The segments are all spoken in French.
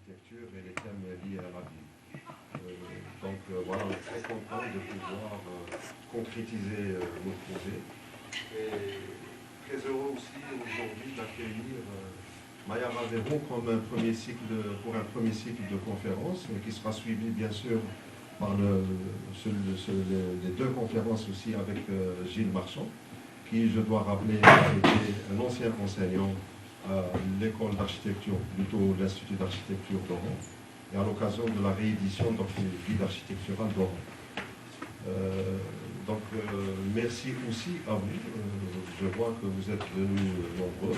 l'architecture et les thèmes liés à la ville. Voilà, on est très content de pouvoir concrétiser nos projets. Et très heureux aussi aujourd'hui d'accueillir Maya Ravero comme pour un premier cycle de conférences, qui sera suivi bien sûr par les deux conférences aussi avec Gilles Marchand, qui, je dois rappeler, a été un ancien enseignant à l'école d'architecture, plutôt l'Institut d'architecture d'Oran, et à l'occasion de la réédition du guide architectural d'Oran. Merci aussi à vous. Je vois que vous êtes venus nombreux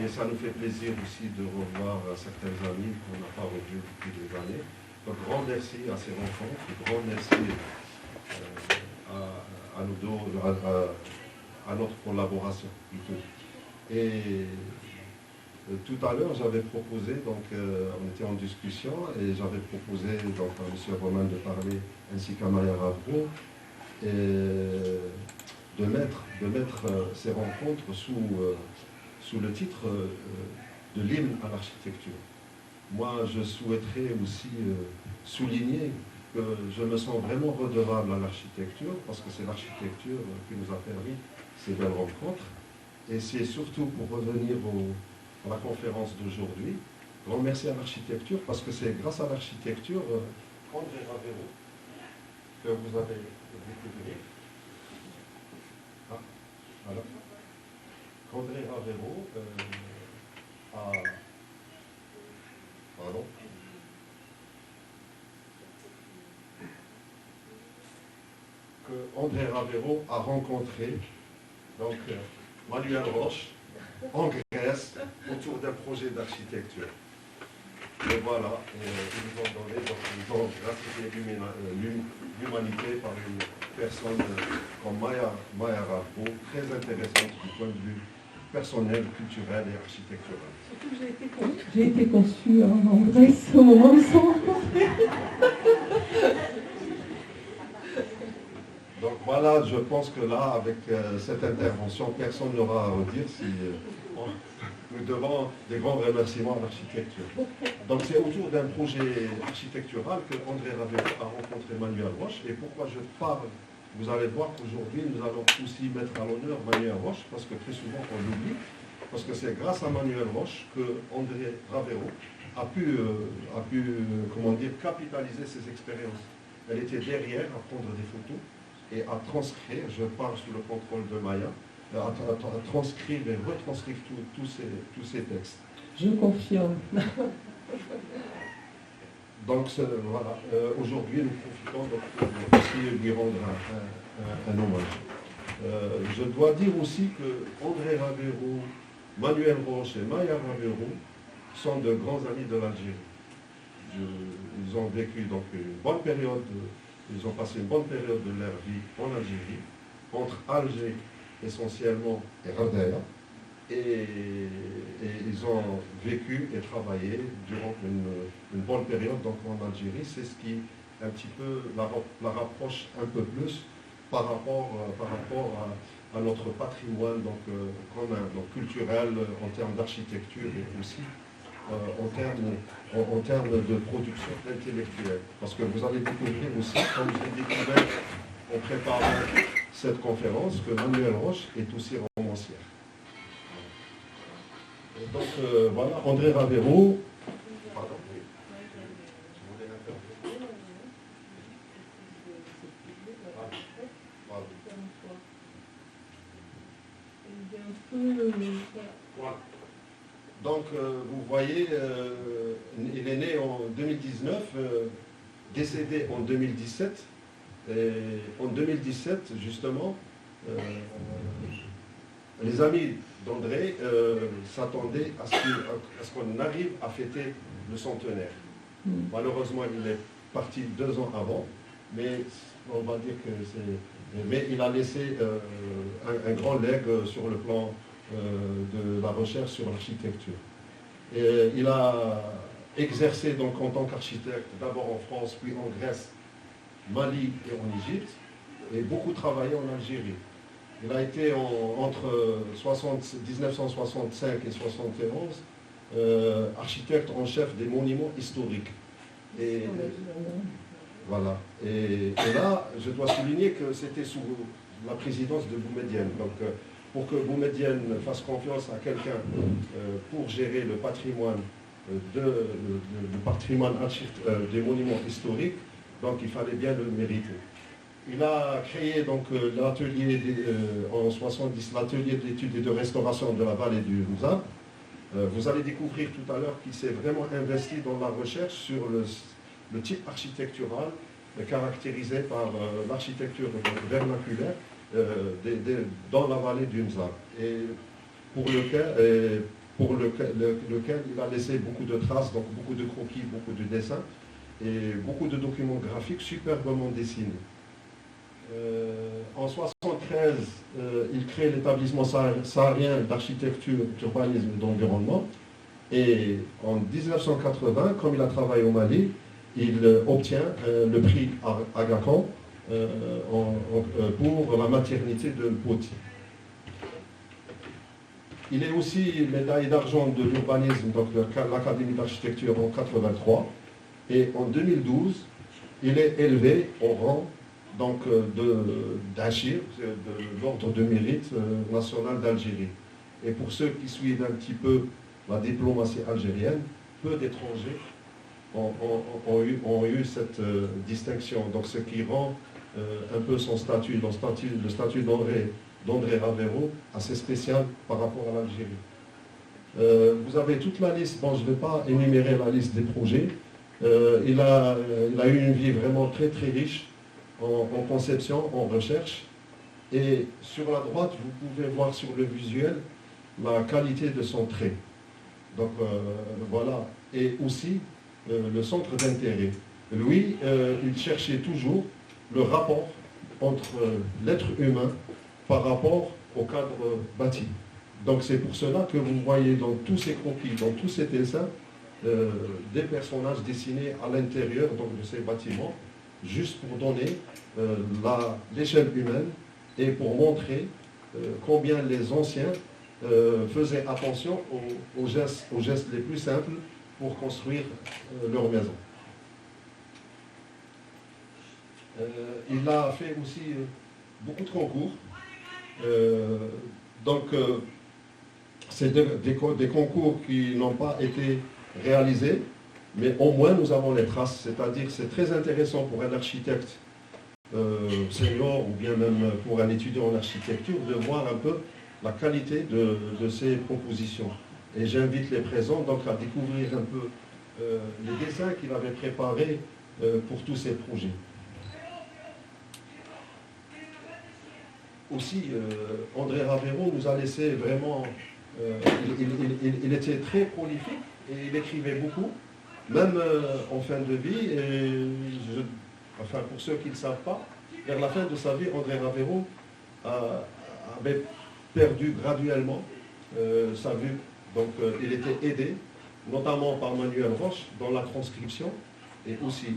et ça nous fait plaisir aussi de revoir certains amis qu'on n'a pas revus depuis des années. Donc, grand merci à ces rencontres, grand merci à notre collaboration plutôt. Et tout à l'heure, j'avais proposé, on était en discussion, et j'avais proposé donc, à M. Romain de parler, ainsi qu'à Maya Ravero, de mettre ces rencontres sous le titre de l'hymne à l'architecture. Moi, je souhaiterais aussi souligner que je me sens vraiment redevable à l'architecture, parce que c'est l'architecture qui nous a permis ces belles rencontres. Et c'est surtout pour revenir à la conférence d'aujourd'hui, grand merci à l'architecture, parce que c'est grâce à l'architecture, André Ravero, que vous avez découvert. Voilà. André Ravero Pardon. Que André Ravero a rencontré Manuel Roche en Grèce autour d'un projet d'architecture. Et voilà, ils nous ont donné, ils ont gratifié l'humanité par une personne comme Maya Ravero, très intéressante du point de vue personnel, culturel et architectural. Surtout que j'ai été conçue en Grèce au moment où ils sont rencontrés. Donc voilà, je pense que là, avec cette intervention, personne n'aura à redire si nous devons des grands remerciements à l'architecture. Donc c'est autour d'un projet architectural que André Ravero a rencontré Manuel Roche. Et pourquoi je parle? Vous allez voir qu'aujourd'hui, nous allons aussi mettre à l'honneur Manuel Roche, parce que très souvent on l'oublie, parce que c'est grâce à Manuel Roche que André Ravero a pu capitaliser ses expériences. Elle était derrière à prendre des photos et à transcrire, je parle sous le contrôle de Maya, à transcrire et retranscrire tous ces textes. Je confirme. Donc voilà, aujourd'hui nous profitons pour aussi lui rendre un hommage. Je dois dire aussi que André Ravero, Manuel Roche et Maya Ravero sont de grands amis de l'Algérie. Ils ont vécu donc une bonne période, ils ont passé une bonne période de leur vie en Algérie, entre Alger essentiellement et Radaya, et ils ont vécu et travaillé durant une bonne période donc en Algérie. C'est ce qui un petit peu la rapproche un peu plus par rapport à notre patrimoine commun, donc culturel, en termes d'architecture et aussi en termes de production intellectuelle. Parce que vous allez découvrir aussi, comme vous avez découvert en préparant cette conférence, que Manuel Roche est aussi romancière. Et donc voilà, André Ravero. Pardon, oui. Je voulais intervenir. Voilà. Donc, vous voyez, il est né en 2019, décédé en 2017. Et en 2017, justement, les amis d'André s'attendaient à ce qu'on arrive à fêter le centenaire. Malheureusement, il est parti 2 ans avant, mais on va dire que c'est... Mais il a laissé un grand legs sur le plan de la recherche sur l'architecture. Il a exercé donc en tant qu'architecte, d'abord en France, puis en Grèce, Mali et en Égypte, et beaucoup travaillé en Algérie. Il a été entre 1965 et 71 architecte en chef des monuments historiques. Et voilà. Et là, je dois souligner que c'était sous la présidence de Boumedienne. Donc, pour que Boumedienne fasse confiance à quelqu'un pour gérer le patrimoine des monuments historiques, donc il fallait bien le mériter. Il a créé donc l'atelier en 70, l'atelier d'études et de restauration de la vallée du Mzab. Vous allez découvrir tout à l'heure qu'il s'est vraiment investi dans la recherche sur le type architectural caractérisé par l'architecture vernaculaire dans la vallée du Mzab, et pour lequel il a laissé beaucoup de traces, donc beaucoup de croquis, beaucoup de dessins et beaucoup de documents graphiques superbement dessinés. En 1973, il crée l'établissement saharien d'architecture, d'urbanisme et d'environnement. Et en 1980, comme il a travaillé au Mali, il obtient le prix Aga Khan pour la maternité de Poti. Il est aussi médaillé d'argent de l'urbanisme, donc l'Académie d'architecture en 1983. Et en 2012, il est élevé au rang donc d'Achir, de l'ordre de mérite national d'Algérie. Et pour ceux qui suivent un petit peu la diplomatie algérienne, peu d'étrangers ont eu cette distinction. Donc ce qui rend un peu son statut, le statut d'André Ravero assez spécial par rapport à l'Algérie. Vous avez toute la liste, bon je ne vais pas énumérer la liste des projets. Il a eu une vie vraiment très très riche en conception, en recherche. Et sur la droite, vous pouvez voir sur le visuel la qualité de son trait. Donc voilà. Et aussi le centre d'intérêt. Lui, il cherchait toujours le rapport entre l'être humain par rapport au cadre bâti. Donc c'est pour cela que vous voyez dans tous ces croquis, dans tous ces dessins, des personnages dessinés à l'intérieur de ces bâtiments, juste pour donner l'échelle humaine et pour montrer combien les anciens faisaient attention aux gestes les plus simples pour construire leur maison. Il a fait aussi beaucoup de concours. C'est des concours qui n'ont pas été réalisés, mais au moins nous avons les traces. C'est-à-dire c'est très intéressant pour un architecte senior ou bien même pour un étudiant en architecture de voir un peu la qualité de ces propositions. Et j'invite les présents donc à découvrir un peu les dessins qu'il avait préparés pour tous ces projets. Aussi, André Ravero nous a laissé vraiment... il était très prolifique et il écrivait beaucoup, même en fin de vie. Et enfin, pour ceux qui ne le savent pas, vers la fin de sa vie, André Ravero avait perdu graduellement sa vue. Donc il était aidé, notamment par Manuel Roche, dans la transcription, et aussi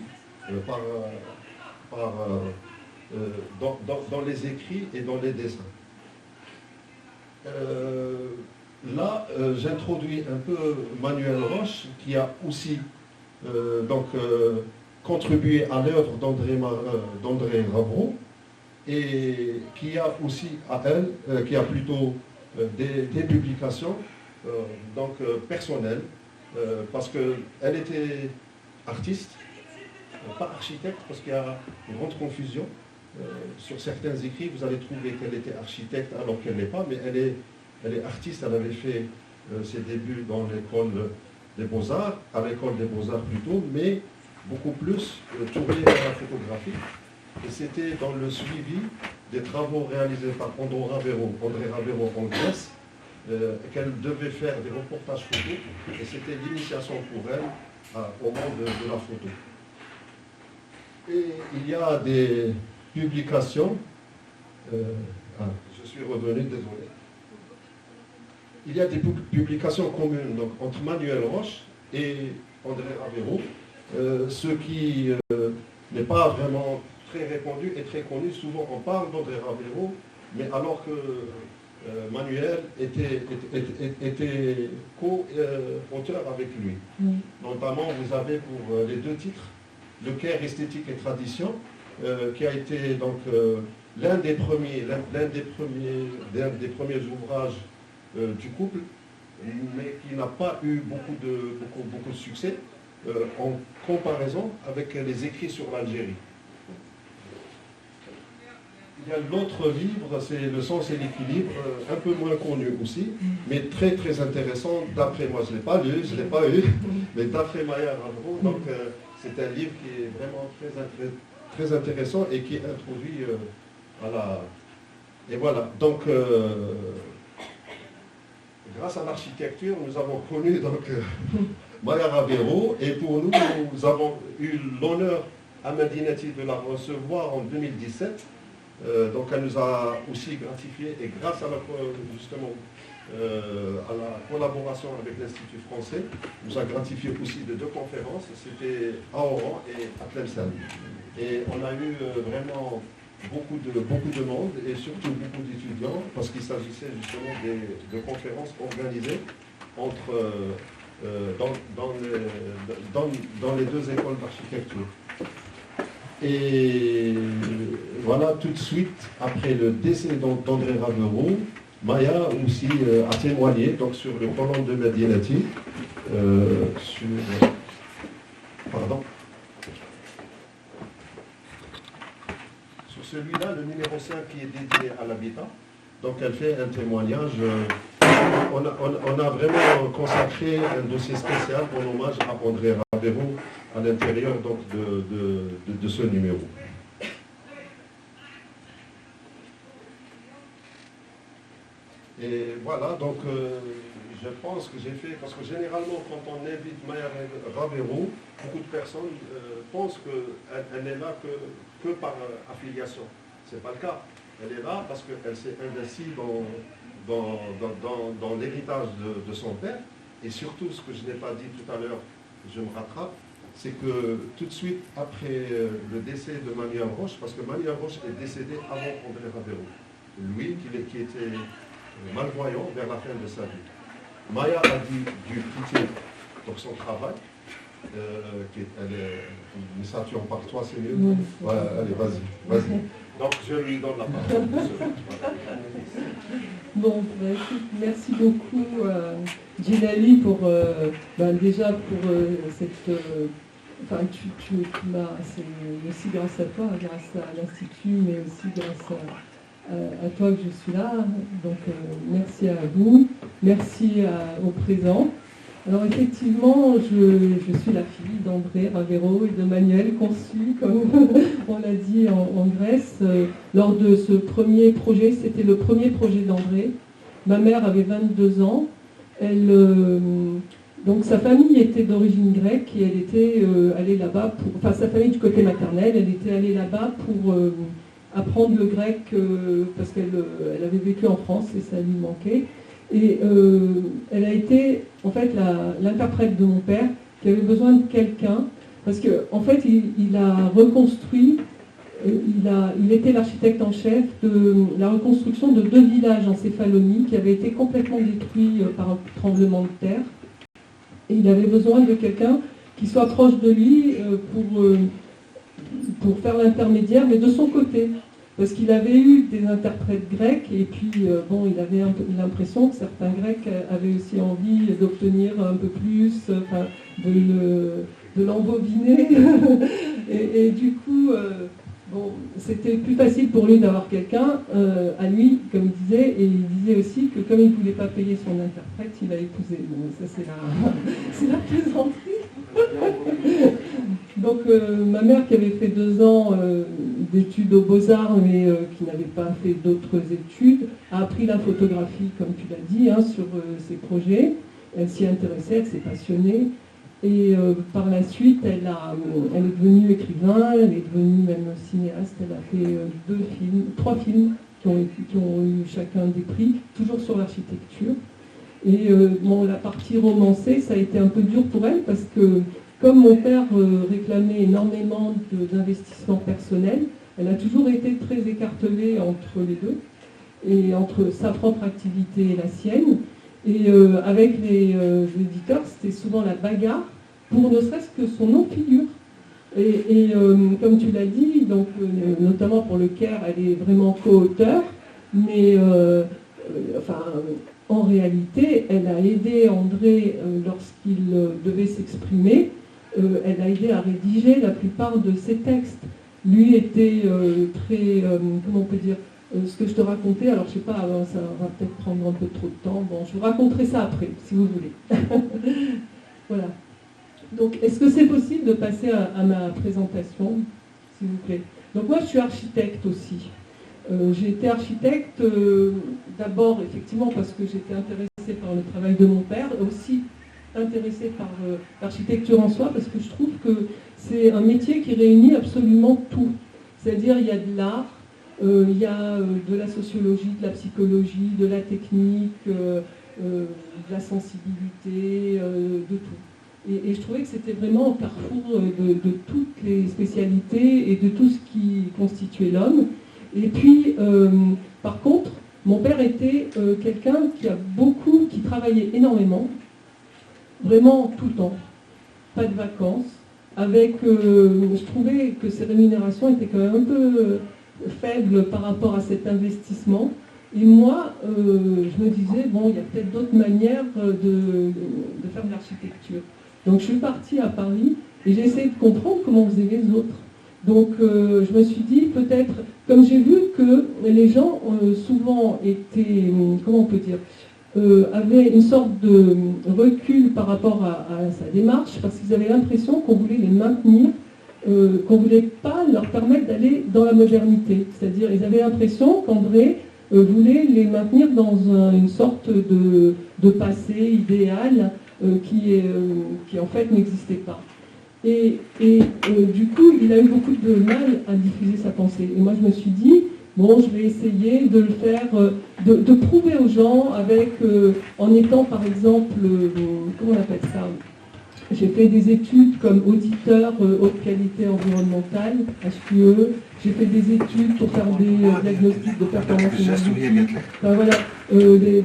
dans les écrits et dans les dessins. Là, j'introduis un peu Manuel Roche, qui a aussi contribué à l'œuvre d'André Ravero, et qui a aussi à elle, qui a plutôt des publications personnelles, parce qu'elle était artiste, pas architecte, parce qu'il y a une grande confusion. Sur certains écrits, vous allez trouver qu'elle était architecte alors qu'elle n'est pas, mais elle est artiste. Elle avait fait ses débuts dans l'école des Beaux-Arts, à l'école des Beaux-Arts plutôt, mais beaucoup plus tournée vers la photographie. Et c'était dans le suivi des travaux réalisés par André Ravero en Grèce, qu'elle devait faire des reportages photos, et c'était l'initiation pour elle au monde de la photo. Et il y a des publications, je suis revenu, désolé. Il y a des publications communes donc, entre Manuel Roche et André Ravero, ce qui n'est pas vraiment très répandu et très connu. Souvent on parle d'André Ravero, mais alors que Manuel était co-auteur avec lui. Notamment, vous avez pour les deux titres, Le Caire esthétique et tradition, qui a été donc l'un des premiers ouvrages du couple, mais qui n'a pas eu beaucoup de succès en comparaison avec les écrits sur l'Algérie. Il y a l'autre livre, c'est Le sens et l'équilibre, un peu moins connu aussi, mais très très intéressant, d'après moi, je ne l'ai pas eu, mais d'après Maya Ravero, donc c'est un livre qui est vraiment très intéressant et qui introduit à la... Et voilà, donc grâce à l'architecture, nous avons connu donc Maya Ravero, et pour nous, nous avons eu l'honneur à Medinati de la recevoir en 2017. Donc elle nous a aussi gratifié, et grâce à justement à la collaboration avec l'Institut français, nous a gratifié aussi de 2 conférences, c'était à Oran et à Tlemcen. Et on a eu vraiment beaucoup de monde et surtout beaucoup d'étudiants, parce qu'il s'agissait justement de conférences organisées entre, dans les 2 écoles d'architecture. Et voilà, tout de suite, après le décès d'André Ravero, Maya aussi a témoigné donc, sur le colonne de Medinati, sur celui-là, le numéro 5 qui est dédié à l'habitat. Donc elle fait un témoignage. On a vraiment consacré un dossier spécial en hommage à André Ravero à l'intérieur donc de ce numéro. Et voilà, donc je pense que j'ai fait, parce que généralement quand on invite Maya Ravero, beaucoup de personnes pensent qu'elle n'est là que par affiliation. Ce n'est pas le cas. Elle est là parce qu'elle s'est investie dans l'héritage de son père. Et surtout, ce que je n'ai pas dit tout à l'heure, je me rattrape, c'est que tout de suite après le décès de Manuel Roche, parce que Manuel Roche est décédé avant André Ravero, lui qui était malvoyant vers la fin de sa vie. Maya a dû quitter donc, son travail, mais ça tu en parles toi, c'est mieux. Oui. Ouais, allez, vas-y. Donc je lui donne la parole. Bon, écoute, merci beaucoup Djilali pour déjà pour cette... Enfin, tu m'as, c'est aussi grâce à toi, grâce à l'Institut, mais aussi grâce à toi que je suis là. Donc merci à vous, merci au présent. Alors effectivement, je suis la fille d'André Ravero et de Manuel, conçue, comme on l'a dit en Grèce, lors de ce premier projet. C'était le premier projet d'André. Ma mère avait 22 ans. Donc sa famille était d'origine grecque et elle était allée là-bas enfin sa famille du côté maternel, elle était allée là-bas pour apprendre le grec parce qu'elle avait vécu en France et ça lui manquait. Et elle a été en fait l'interprète de mon père qui avait besoin de quelqu'un parce qu'en fait il a reconstruit, il était l'architecte en chef de la reconstruction de 2 villages en Céphalonie qui avaient été complètement détruits par un tremblement de terre. Et il avait besoin de quelqu'un qui soit proche de lui pour faire l'intermédiaire, mais de son côté. Parce qu'il avait eu des interprètes grecs, et puis bon, il avait l'impression que certains Grecs avaient aussi envie d'obtenir un peu plus, de l'embobiner. et du coup, bon, c'était plus facile pour lui d'avoir quelqu'un à lui, comme il disait, et il disait aussi que comme il ne voulait pas payer son interprète, il a épousé. Bon, ça c'est la plaisanterie. Donc ma mère qui avait fait 2 ans d'études aux Beaux-Arts, mais qui n'avait pas fait d'autres études, a appris la photographie, comme tu l'as dit, sur ses projets. Elle s'y intéressait, elle s'est passionnée. Et par la suite, elle est devenue écrivain, elle est devenue même cinéaste. Elle a fait 3 films qui ont eu chacun des prix, toujours sur l'architecture. Et bon, la partie romancée, ça a été un peu dur pour elle parce que comme mon père réclamait énormément d'investissement personnel, elle a toujours été très écartelée entre les deux. et entre sa propre activité et la sienne. Et avec les éditeurs, c'était souvent la bagarre pour ne serait-ce que son nom figure. Et comme tu l'as dit, donc, notamment pour le Caire, elle est vraiment co-auteure, mais en réalité, elle a aidé André lorsqu'il devait s'exprimer. Elle a aidé à rédiger la plupart de ses textes. Lui était très, comment on peut dire, ce que je te racontais, alors je sais pas, ça va peut-être prendre un peu trop de temps. Bon, je vous raconterai ça après, si vous voulez. Voilà. Donc, est-ce que c'est possible de passer à ma présentation, s'il vous plaît? Donc moi, je suis architecte aussi. J'ai été architecte d'abord, effectivement, parce que j'étais intéressée par le travail de mon père, aussi intéressée par l'architecture en soi, parce que je trouve que c'est un métier qui réunit absolument tout. C'est-à-dire, il y a de l'art, il y a de la sociologie, de la psychologie, de la technique, de la sensibilité, de tout. Et je trouvais que c'était vraiment un carrefour de toutes les spécialités et de tout ce qui constituait l'homme. Et puis, par contre, mon père était quelqu'un qui travaillait énormément, vraiment tout le temps, pas de vacances, avec, je trouvais que ses rémunérations étaient quand même un peu faibles par rapport à cet investissement. Et moi, je me disais, bon, il y a peut-être d'autres manières de faire de l'architecture. Donc je suis partie à Paris et j'ai essayé de comprendre comment faisaient les autres. Donc je me suis dit, peut-être, comme j'ai vu que les gens souvent étaient, comment on peut dire, avaient une sorte de recul par rapport à sa démarche, parce qu'ils avaient l'impression qu'on voulait les maintenir, qu'on ne voulait pas leur permettre d'aller dans la modernité. C'est-à-dire, ils avaient l'impression qu'André voulait les maintenir dans une sorte de passé idéal qui en fait n'existait pas. Et du coup, il a eu beaucoup de mal à diffuser sa pensée. Et moi, je me suis dit, bon, je vais essayer de le faire, de prouver aux gens en étant, par exemple, comment on appelle ça? J'ai fait des études comme auditeur haute qualité environnementale, HQE. J'ai fait des études pour faire des diagnostics de performance énergétique. Enfin, voilà, des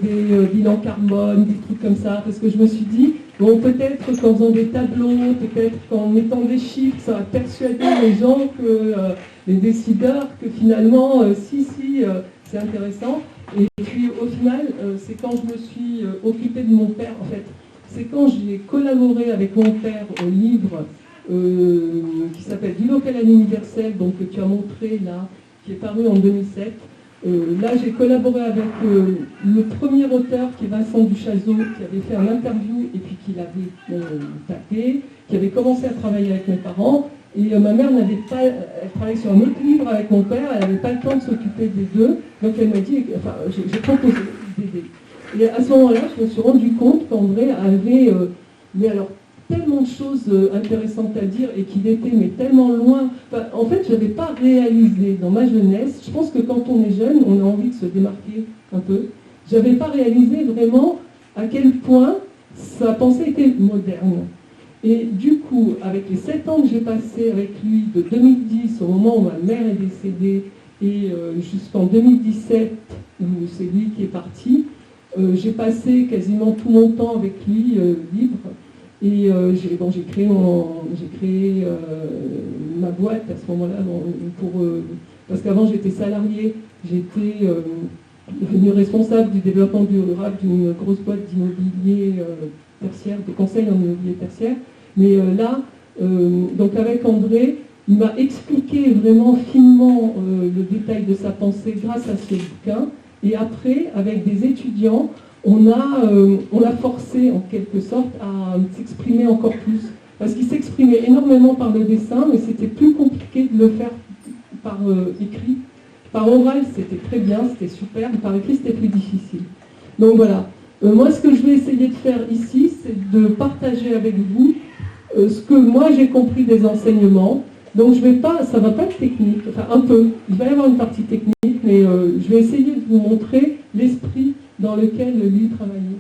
bilans carbone, des trucs comme ça. Parce que je me suis dit, bon, peut-être qu'en faisant des tableaux, peut-être qu'en mettant des chiffres, ça va persuader les gens, les décideurs, que finalement, c'est intéressant. Et puis au final, c'est quand je me suis occupée de mon père, en fait. C'est quand j'ai collaboré avec mon père au livre qui s'appelle Du local à l'universel, donc que tu as montré là, qui est paru en 2007. Là, j'ai collaboré avec le premier auteur qui est Vincent Duchazot, qui avait fait un interview et puis qui l'avait tapé, qui avait commencé à travailler avec mes parents. Et ma mère elle travaillait sur un autre livre avec mon père, elle n'avait pas le temps de s'occuper des deux. Donc elle m'a dit, enfin, j'ai proposé d'aider. Et à ce moment-là, je me suis rendu compte qu'André avait mais alors, tellement de choses intéressantes à dire et qu'il était mais tellement loin. Enfin, en fait, je n'avais pas réalisé dans ma jeunesse, je pense que quand on est jeune, on a envie de se démarquer un peu. Je n'avais pas réalisé vraiment à quel point sa pensée était moderne. Et du coup, avec les 7 ans que j'ai passés avec lui, de 2010, au moment où ma mère est décédée, et jusqu'en 2017, où c'est lui qui est parti, j'ai passé quasiment tout mon temps avec lui, libre. Et j'ai créé ma boîte à ce moment-là, parce qu'avant j'étais salariée, j'étais devenue responsable du développement durable d'une grosse boîte d'immobilier tertiaire, de conseil en immobilier tertiaire. Mais là, donc avec André, il m'a expliqué vraiment finement le détail de sa pensée grâce à ce bouquin. Et après, avec des étudiants, on l'a forcé en quelque sorte à s'exprimer encore plus. Parce qu'il s'exprimait énormément par le dessin, mais c'était plus compliqué de le faire par écrit. Par oral, c'était très bien, c'était super, mais par écrit, c'était plus difficile. Donc voilà. Moi, ce que je vais essayer de faire ici, c'est de partager avec vous ce que moi j'ai compris des enseignements. Donc ça va pas être technique, enfin un peu. Il va y avoir une partie technique, mais je vais essayer de vous montrer l'esprit dans lequel lui travaillait.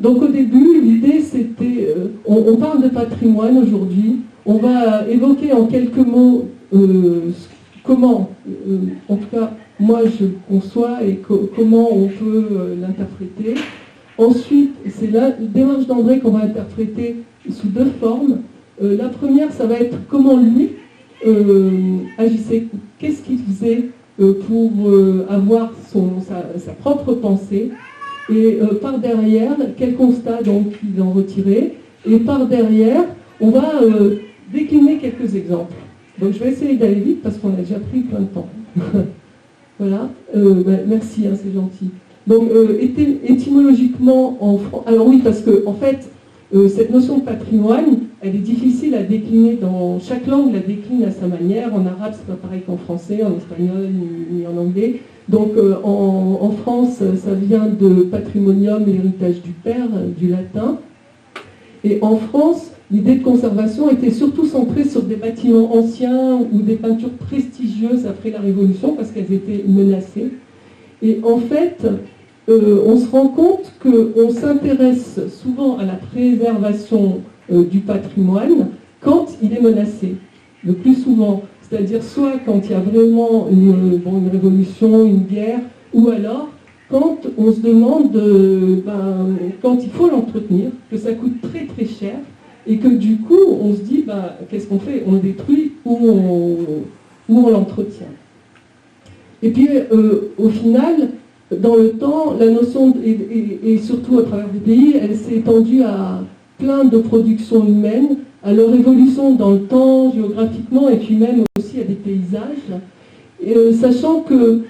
Donc au début, l'idée c'était, on parle de patrimoine aujourd'hui, on va évoquer en quelques mots comment, en tout cas moi je conçois et comment on peut l'interpréter. Ensuite, c'est la démarche d'André qu'on va interpréter sous deux formes. La première, ça va être comment lui agissait, qu'est-ce qu'il faisait pour avoir sa propre pensée, et par derrière, quel constat donc il en retirait, et par derrière, on va décliner quelques exemples. Donc je vais essayer d'aller vite parce qu'on a déjà pris plein de temps. Voilà, merci, hein, c'est gentil. Donc étymologiquement, alors oui, parce que en fait, cette notion de patrimoine, elle est difficile à décliner dans chaque langue, la décline à sa manière. En arabe, c'est pas pareil qu'en français, en espagnol, ni en anglais. Donc en France, ça vient de patrimonium, l'héritage du père, du latin. Et en France, l'idée de conservation était surtout centrée sur des bâtiments anciens ou des peintures prestigieuses après la Révolution, parce qu'elles étaient menacées. Et en fait, on se rend compte qu'on s'intéresse souvent à la préservation du patrimoine quand il est menacé, le plus souvent. C'est-à-dire soit quand il y a vraiment une révolution, une guerre, ou alors quand on se demande, quand il faut l'entretenir, que ça coûte très très cher, et que du coup on se dit, qu'est-ce qu'on fait? On le détruit ou on l'entretient. Et puis au final, dans le temps, la notion, et surtout à travers des pays, elle s'est étendue à plein de productions humaines, à leur évolution dans le temps, géographiquement, et puis même aussi à des paysages. Et, sachant que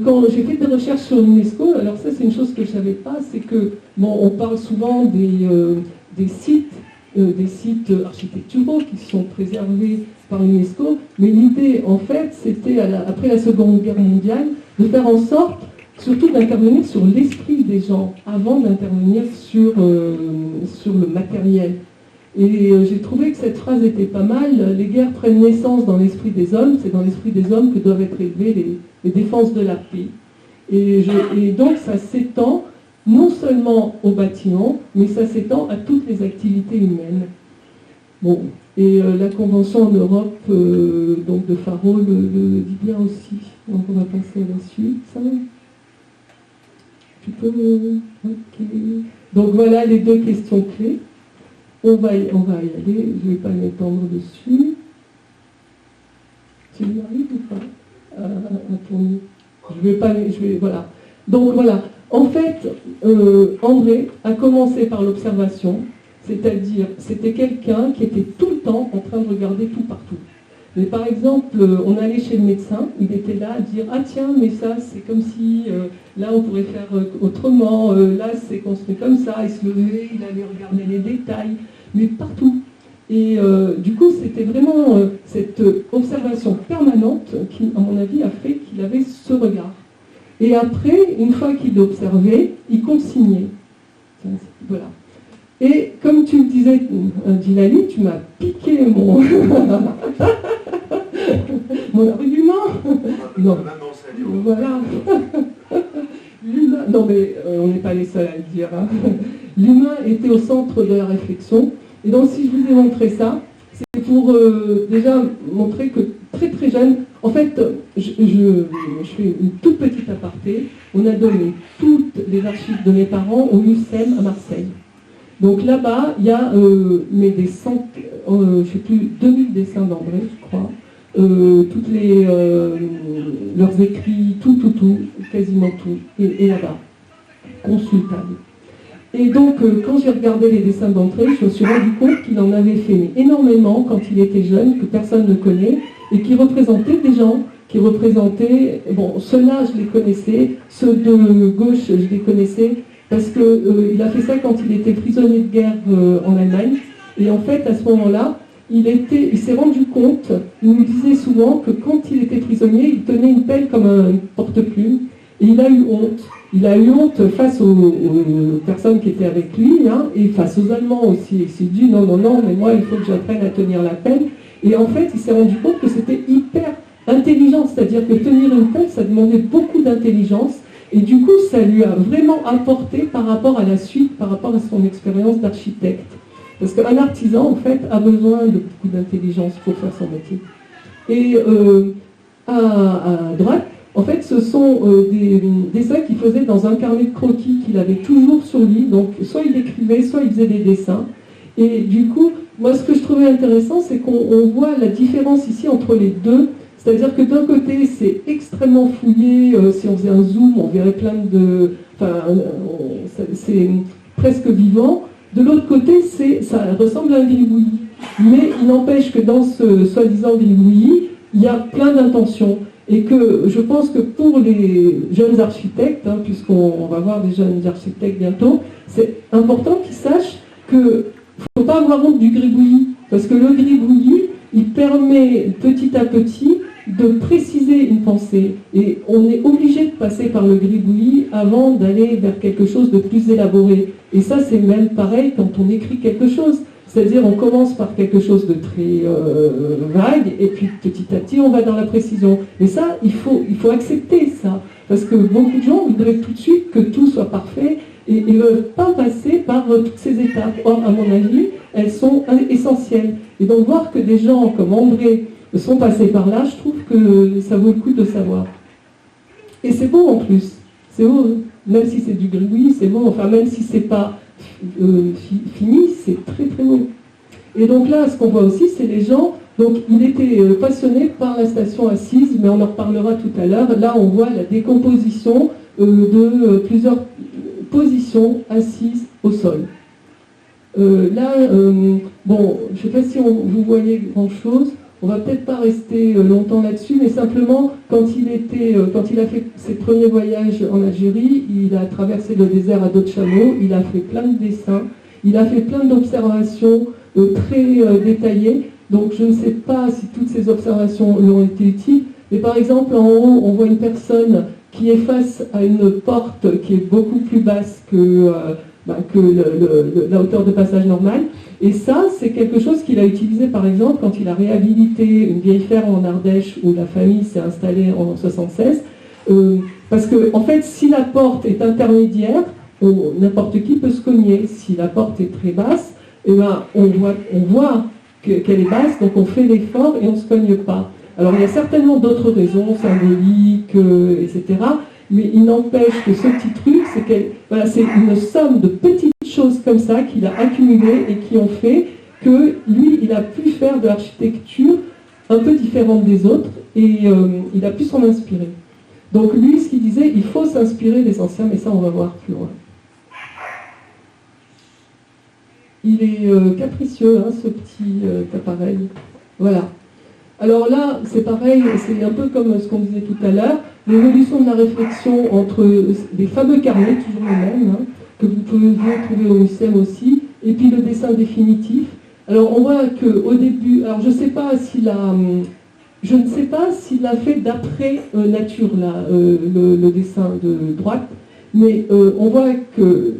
quand j'ai fait des recherches sur l'UNESCO, alors ça c'est une chose que je ne savais pas, c'est que, on parle souvent des sites architecturaux qui sont préservés par l'UNESCO, mais l'idée en fait c'était après la Seconde Guerre mondiale de faire en sorte surtout d'intervenir sur l'esprit des gens avant d'intervenir sur le matériel. Et j'ai trouvé que cette phrase était pas mal. Les guerres prennent naissance dans l'esprit des hommes, c'est dans l'esprit des hommes que doivent être élevées les défenses de la paix. Et donc ça s'étend non seulement aux bâtiments, mais ça s'étend à toutes les activités humaines. Bon, et la Convention en Europe donc de Faro le dit bien aussi. Donc on va passer à la suite. Tu peux ok. Donc voilà les deux questions clés. On va y aller, je ne vais pas m'étendre dessus. Tu y arrives ou pas à tourner? Voilà. Donc voilà. En fait, André a commencé par l'observation, c'est-à-dire c'était quelqu'un qui était tout le temps en train de regarder tout partout. Mais par exemple, on allait chez le médecin, il était là à dire « Ah tiens, mais ça c'est comme si, là on pourrait faire autrement, là c'est construit comme ça », il se levait, il allait regarder les détails, mais partout. Et du coup, c'était vraiment cette observation permanente qui, à mon avis, a fait qu'il avait ce regard. Et après, une fois qu'il observait, il consignait. Voilà. Et comme tu me disais, Djilali, tu m'as piqué mon, mon argument. Non. Voilà. Non mais on n'est pas les seuls à le dire. Hein. L'humain était au centre de la réflexion. Et donc si je vous ai montré ça, c'est pour déjà montrer que très très jeune, en fait, je fais une toute petite aparté, on a donné toutes les archives de mes parents au MUSEM à Marseille. Donc là-bas, il y a des dessins, je ne sais plus, 2000 dessins d'André, je crois, toutes leurs écrits, tout, quasiment tout, et là-bas, consultable. Et donc, quand j'ai regardé les dessins d'André, je me suis rendu compte qu'il en avait fait énormément quand il était jeune, que personne ne connaît, et qui représentait des gens, qui représentaient, ceux-là, je les connaissais, ceux de gauche, je les connaissais, parce qu'il a fait ça quand il était prisonnier de guerre en Allemagne, et en fait, à ce moment-là, il s'est rendu compte, il nous disait souvent que quand il était prisonnier, il tenait une pelle comme un porte-plume, et il a eu honte. Il a eu honte face aux personnes qui étaient avec lui, hein, et face aux Allemands aussi. Il s'est dit non, mais moi il faut que j'apprenne à tenir la pelle. Et en fait, il s'est rendu compte que c'était hyper intelligent, c'est-à-dire que tenir une pelle, ça demandait beaucoup d'intelligence. Et du coup, ça lui a vraiment apporté par rapport à la suite, par rapport à son expérience d'architecte. Parce qu'un artisan, en fait, a besoin de beaucoup d'intelligence pour faire son métier. Et à droite, En fait, ce sont des dessins qu'il faisait dans un carnet de croquis qu'il avait toujours sur lui. Donc, soit il écrivait, soit il faisait des dessins. Et du coup, moi, ce que je trouvais intéressant, c'est qu'on voit la différence ici entre les deux. C'est-à-dire que d'un côté, c'est extrêmement fouillé. Si on faisait un zoom, on verrait plein de... Enfin, c'est presque vivant. De l'autre côté, ça ressemble à un gribouillis. Mais il n'empêche que dans ce soi-disant gribouillis, il y a plein d'intentions. Et que je pense que pour les jeunes architectes, puisqu'on va voir des jeunes architectes bientôt, c'est important qu'ils sachent qu'il ne faut pas avoir honte du gribouillis. Parce que le gribouillis, il permet petit à petit de préciser une pensée. Et on est obligé de passer par le gribouillis avant d'aller vers quelque chose de plus élaboré. Et ça, c'est même pareil quand on écrit quelque chose. C'est-à-dire, on commence par quelque chose de très vague, et puis petit à petit, on va dans la précision. Et ça, il faut accepter ça. Parce que beaucoup de gens voudraient tout de suite que tout soit parfait, et ne veulent pas passer par toutes ces étapes. Or, à mon avis, elles sont essentielles. Et donc, voir que des gens comme André sont passés par là, je trouve que ça vaut le coup de savoir. Et c'est beau en plus. C'est beau, hein. Même si c'est du gribouillis, c'est beau. Enfin, même si c'est pas fini, c'est très très beau. Et donc là, ce qu'on voit aussi, c'est les gens. Donc, il était passionné par la station assise, mais on en reparlera tout à l'heure. Là, on voit la décomposition de plusieurs positions assises au sol. Là, bon, je ne sais pas si vous voyez grand-chose. On va peut-être pas rester longtemps là-dessus, mais simplement, quand il a fait ses premiers voyages en Algérie, il a traversé le désert à dos de chameau, il a fait plein de dessins, il a fait plein d'observations très détaillées. Donc je ne sais pas si toutes ces observations lui ont été utiles, mais par exemple, en haut, on voit une personne qui est face à une porte qui est beaucoup plus basse que la hauteur de passage normale. Et ça, c'est quelque chose qu'il a utilisé, par exemple, quand il a réhabilité une vieille ferme en Ardèche où la famille s'est installée en 1976. Parce que, en fait, si la porte est intermédiaire, n'importe qui peut se cogner. Si la porte est très basse, eh ben, on voit qu'elle est basse, donc on fait l'effort et on ne se cogne pas. Alors, il y a certainement d'autres raisons, symboliques, etc. Mais il n'empêche que ce petit truc, c'est une somme de petites choses comme ça qu'il a accumulées et qui ont fait que lui, il a pu faire de l'architecture un peu différente des autres et il a pu s'en inspirer. Donc lui, ce qu'il disait, il faut s'inspirer des anciens, mais ça, on va voir plus loin. Il est capricieux, hein, ce petit appareil. Voilà. Alors là, c'est pareil, c'est un peu comme ce qu'on disait tout à l'heure, l'évolution de la réflexion entre les fameux carnets, toujours les mêmes, hein, que vous pouvez trouver au MUSEM aussi, et puis le dessin définitif. Alors on voit qu'au début, alors je ne sais pas s'il a fait d'après nature là, le dessin de droite, mais on voit que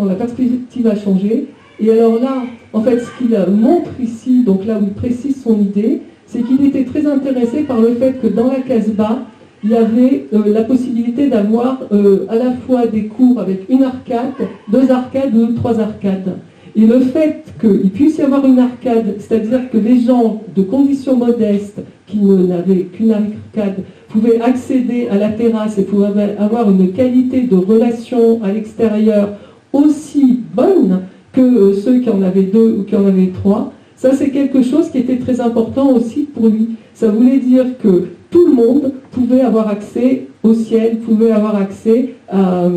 la perspective a changé. Et alors là, en fait, ce qu'il montre ici, donc là où il précise son idée, c'est qu'il était très intéressé par le fait que dans la Casbah, il y avait la possibilité d'avoir à la fois des cours avec une arcade, 2 arcades ou 3 arcades. Et le fait qu'il puisse y avoir une arcade, c'est-à-dire que les gens de conditions modestes qui n'avaient qu'une arcade pouvaient accéder à la terrasse et pouvaient avoir une qualité de relation à l'extérieur aussi bonne que ceux qui en avaient 2 ou qui en avaient 3, ça c'est quelque chose qui était très important aussi pour lui. Ça voulait dire que tout le monde pouvait avoir accès au ciel, pouvait avoir accès à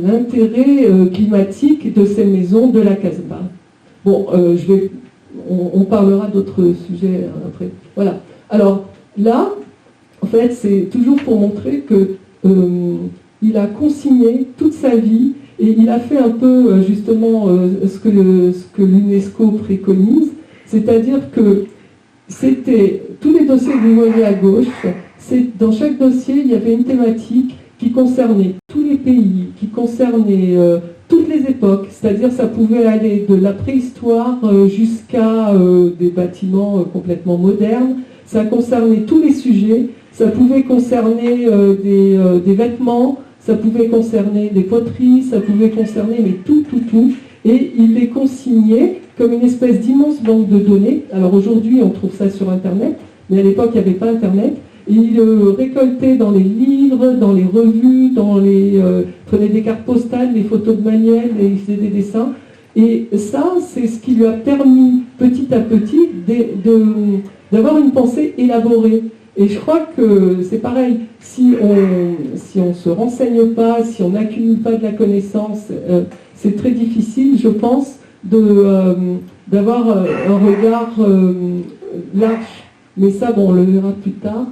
l'intérêt climatique de ces maisons de la Casbah. Bon, on parlera d'autres sujets après. Voilà. Alors là, en fait, c'est toujours pour montrer que il a consigné toute sa vie et il a fait un peu justement ce que l'UNESCO préconise, c'est-à-dire que c'était tous les dossiers que vous voyez à gauche, dans chaque dossier, il y avait une thématique qui concernait tous les pays, qui concernait toutes les époques, c'est-à-dire ça pouvait aller de la préhistoire jusqu'à des bâtiments complètement modernes, ça concernait tous les sujets, ça pouvait concerner des vêtements, ça pouvait concerner des poteries, ça pouvait concerner mais tout, et il les consignait comme une espèce d'immense banque de données. Alors aujourd'hui, on trouve ça sur Internet, mais à l'époque, il n'y avait pas Internet, Et il récoltait dans les livres, dans les revues, prenait des cartes postales, des photos de manuels, et il faisait des dessins. Et ça, c'est ce qui lui a permis, petit à petit, d'avoir une pensée élaborée. Et je crois que c'est pareil, si on ne se renseigne pas, si on n'accumule pas de la connaissance, c'est très difficile, je pense, d'avoir un regard large. Mais ça, bon, on le verra plus tard.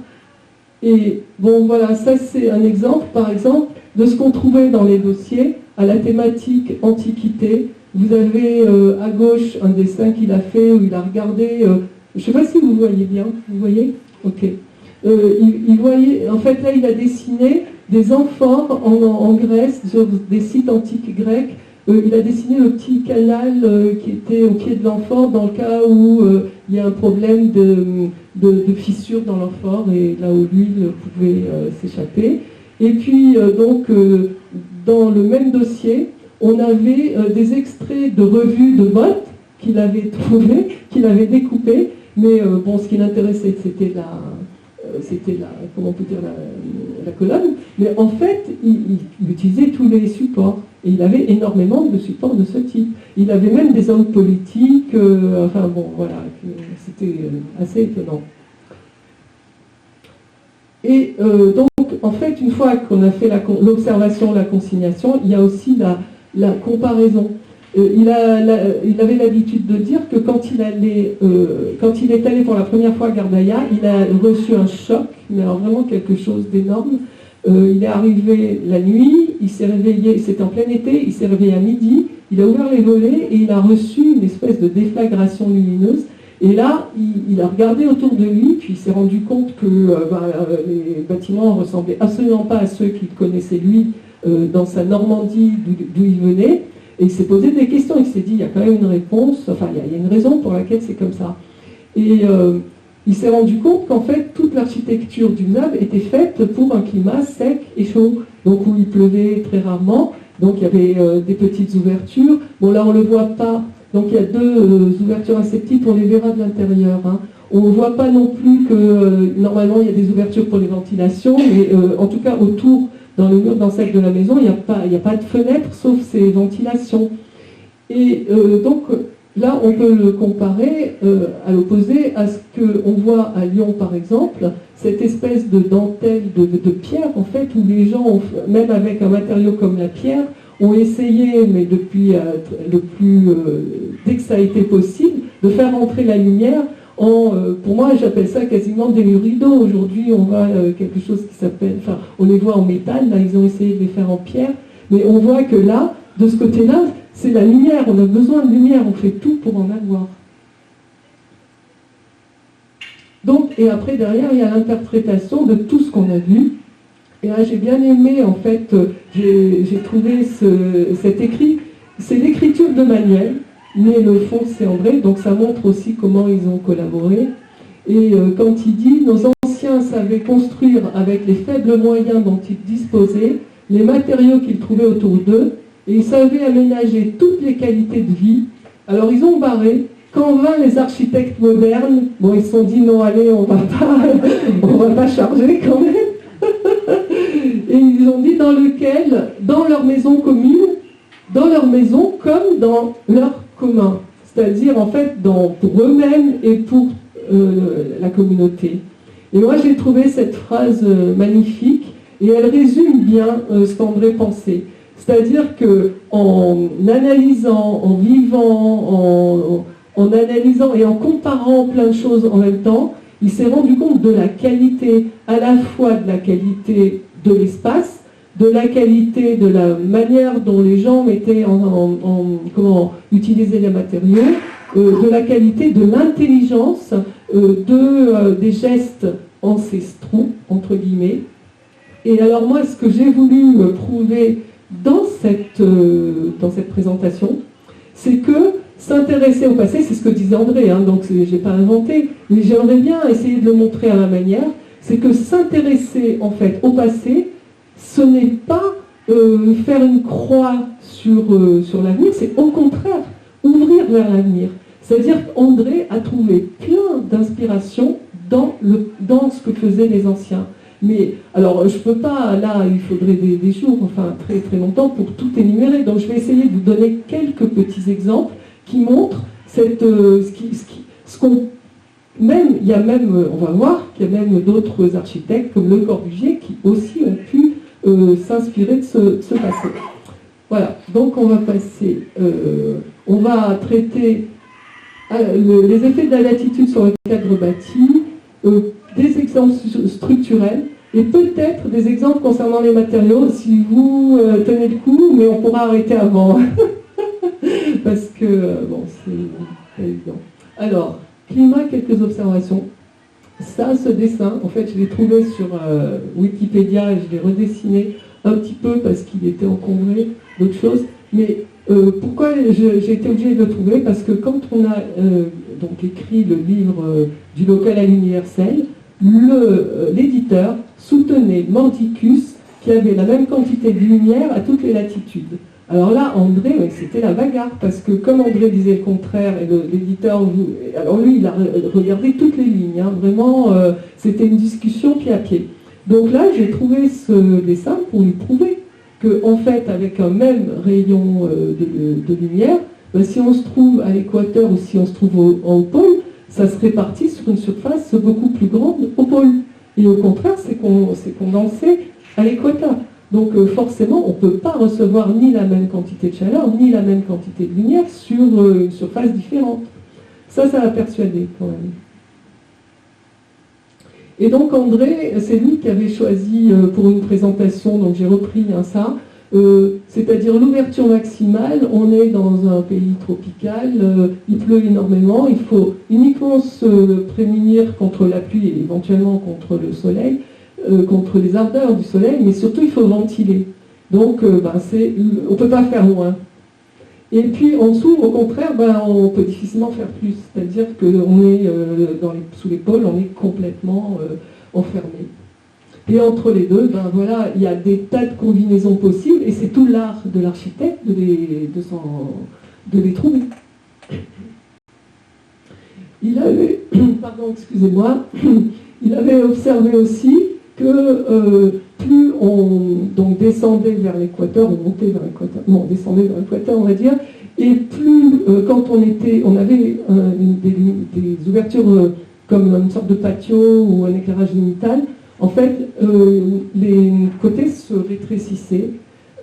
Et bon, voilà, ça c'est un exemple, par exemple, de ce qu'on trouvait dans les dossiers à la thématique Antiquité. Vous avez à gauche un dessin qu'il a fait où il a regardé, je ne sais pas si vous voyez bien, vous voyez? Ok. Il voyait, en fait là il a dessiné des amphores en Grèce, sur des sites antiques grecs. Il a dessiné le petit canal qui était au pied de l'amphore dans le cas où il y a un problème de fissure dans l'amphore et là où l'huile pouvait s'échapper. Et puis donc dans le même dossier, on avait des extraits de revues de mode qu'il avait trouvées, qu'il avait découpées, mais bon, ce qui l'intéressait, c'était comment on peut dire, la colonne, mais en fait, il utilisait tous les supports, et il avait énormément de supports de ce type. Il avait même des hommes politiques, enfin bon, voilà, c'était assez étonnant. Et donc, en fait, une fois qu'on a fait l'observation, la consignation, il y a aussi la comparaison. Il avait l'habitude de dire que quand il est allé pour la première fois à Gardaïa, il a reçu un choc, mais alors vraiment quelque chose d'énorme. Il est arrivé la nuit, il s'est réveillé, c'était en plein été, il s'est réveillé à midi, il a ouvert les volets et il a reçu une espèce de déflagration lumineuse. Et là, il a regardé autour de lui, puis il s'est rendu compte que les bâtiments ne ressemblaient absolument pas à ceux qu'il connaissait lui dans sa Normandie d'où il venait. Et il s'est posé des questions, il s'est dit, il y a quand même une réponse, enfin il y a une raison pour laquelle c'est comme ça. Et il s'est rendu compte qu'en fait, toute l'architecture du Nab était faite pour un climat sec et chaud, donc où il pleuvait très rarement, donc il y avait des petites ouvertures. Bon là on ne le voit pas, donc il y a deux ouvertures assez petites, on les verra de l'intérieur. Hein. On ne voit pas non plus que normalement il y a des ouvertures pour les ventilations, mais en tout cas autour, dans le mur d'enceinte de la maison, il n'y a pas de fenêtre sauf ces ventilations. Et donc là, on peut le comparer à l'opposé à ce qu'on voit à Lyon, par exemple, cette espèce de dentelle de pierre, en fait, où les gens, même avec un matériau comme la pierre, ont essayé, mais depuis dès que ça a été possible, de faire entrer la lumière. Pour moi, j'appelle ça quasiment des rideaux. Aujourd'hui, on voit quelque chose qui s'appelle... Enfin, on les voit en métal, là, ils ont essayé de les faire en pierre. Mais on voit que là, de ce côté-là, c'est la lumière. On a besoin de lumière, on fait tout pour en avoir. Donc, et après, derrière, il y a l'interprétation de tout ce qu'on a vu. Et là, j'ai bien aimé, en fait, j'ai trouvé cet écrit. C'est l'écriture de Manuel. Mais le fond, c'est André, donc ça montre aussi comment ils ont collaboré. Et quand il dit « Nos anciens savaient construire avec les faibles moyens dont ils disposaient, les matériaux qu'ils trouvaient autour d'eux, et ils savaient aménager toutes les qualités de vie. Alors ils ont barré. Quand vinrent les architectes modernes, bon, ils se sont dit « Non, allez, on va pas charger quand même. » Et ils ont dit « Dans lequel, dans leur maison commune, dans leur maison comme dans leur commun, c'est-à-dire en fait pour eux-mêmes et pour la communauté. » Et moi j'ai trouvé cette phrase magnifique et elle résume bien ce qu'André pensait. C'est-à-dire qu'en analysant, en vivant, en analysant et en comparant plein de choses en même temps, il s'est rendu compte de la qualité, à la fois de la qualité de l'espace, de la qualité, de la manière dont les gens mettaient comment utiliser les matériaux, de la qualité de l'intelligence, des gestes ancestraux, entre guillemets. Et alors moi, ce que j'ai voulu prouver dans cette présentation, c'est que s'intéresser au passé, c'est ce que disait André, hein, donc je n'ai pas inventé, mais j'aimerais bien essayer de le montrer à ma manière, c'est que s'intéresser en fait au passé, ce n'est pas faire une croix sur l'avenir, c'est au contraire ouvrir vers l'avenir. C'est-à-dire qu'André a trouvé plein d'inspirations dans ce que faisaient les anciens. Mais, alors, je ne peux pas, là, il faudrait des jours, enfin, très très longtemps pour tout énumérer. Donc, je vais essayer de vous donner quelques petits exemples qui montrent ce qu'on... Même, il y a même, on va voir qu'il y a même d'autres architectes comme Le Corbusier qui aussi ont pu s'inspirer de ce passé. Voilà, donc on va passer, on va traiter les effets de la latitude sur le cadre bâti, des exemples structurels et peut-être des exemples concernant les matériaux si vous tenez le coup, mais on pourra arrêter avant. Parce que, bon, c'est pas évident. Alors, climat, quelques observations. Ça, ce dessin, en fait, je l'ai trouvé sur Wikipédia et je l'ai redessiné un petit peu parce qu'il était encombré d'autres choses. Mais pourquoi j'ai été obligée de le trouver? Parce que quand on a donc écrit le livre du local à l'universel, l'éditeur soutenait Mordicus qui avait la même quantité de lumière à toutes les latitudes. Alors là, André, c'était la bagarre, parce que comme André disait le contraire, et l'éditeur, alors lui, il a regardé toutes les lignes, hein, vraiment, c'était une discussion pied à pied. Donc là, j'ai trouvé ce dessin pour lui prouver qu'en fait, avec un même rayon de lumière, si on se trouve à l'équateur ou si on se trouve au pôle, ça se répartit sur une surface beaucoup plus grande au pôle. Et au contraire, c'est condensé à l'équateur. Donc forcément, on ne peut pas recevoir ni la même quantité de chaleur, ni la même quantité de lumière sur une surface différente. Ça m'a persuadé quand même. Et donc André, c'est lui qui avait choisi pour une présentation, donc j'ai repris ça, c'est-à-dire l'ouverture maximale. On est dans un pays tropical, il pleut énormément, il faut uniquement se prémunir contre la pluie et éventuellement contre le soleil, contre les ardeurs du soleil, mais surtout il faut ventiler. Donc on ne peut pas faire moins. Et puis en dessous, au contraire, on peut difficilement faire plus. C'est-à-dire qu'on est sous les pôles, on est complètement enfermé. Et entre les deux, voilà, il y a des tas de combinaisons possibles, et c'est tout l'art de l'architecte de les trouver. Il avait, pardon, excusez-moi, il avait observé aussi que plus on descendait vers l'équateur, ou montait vers l'équateur, non, descendait vers l'équateur, on va dire, et plus quand on avait des ouvertures comme une sorte de patio ou un éclairage zénithal, en fait, les côtés se rétrécissaient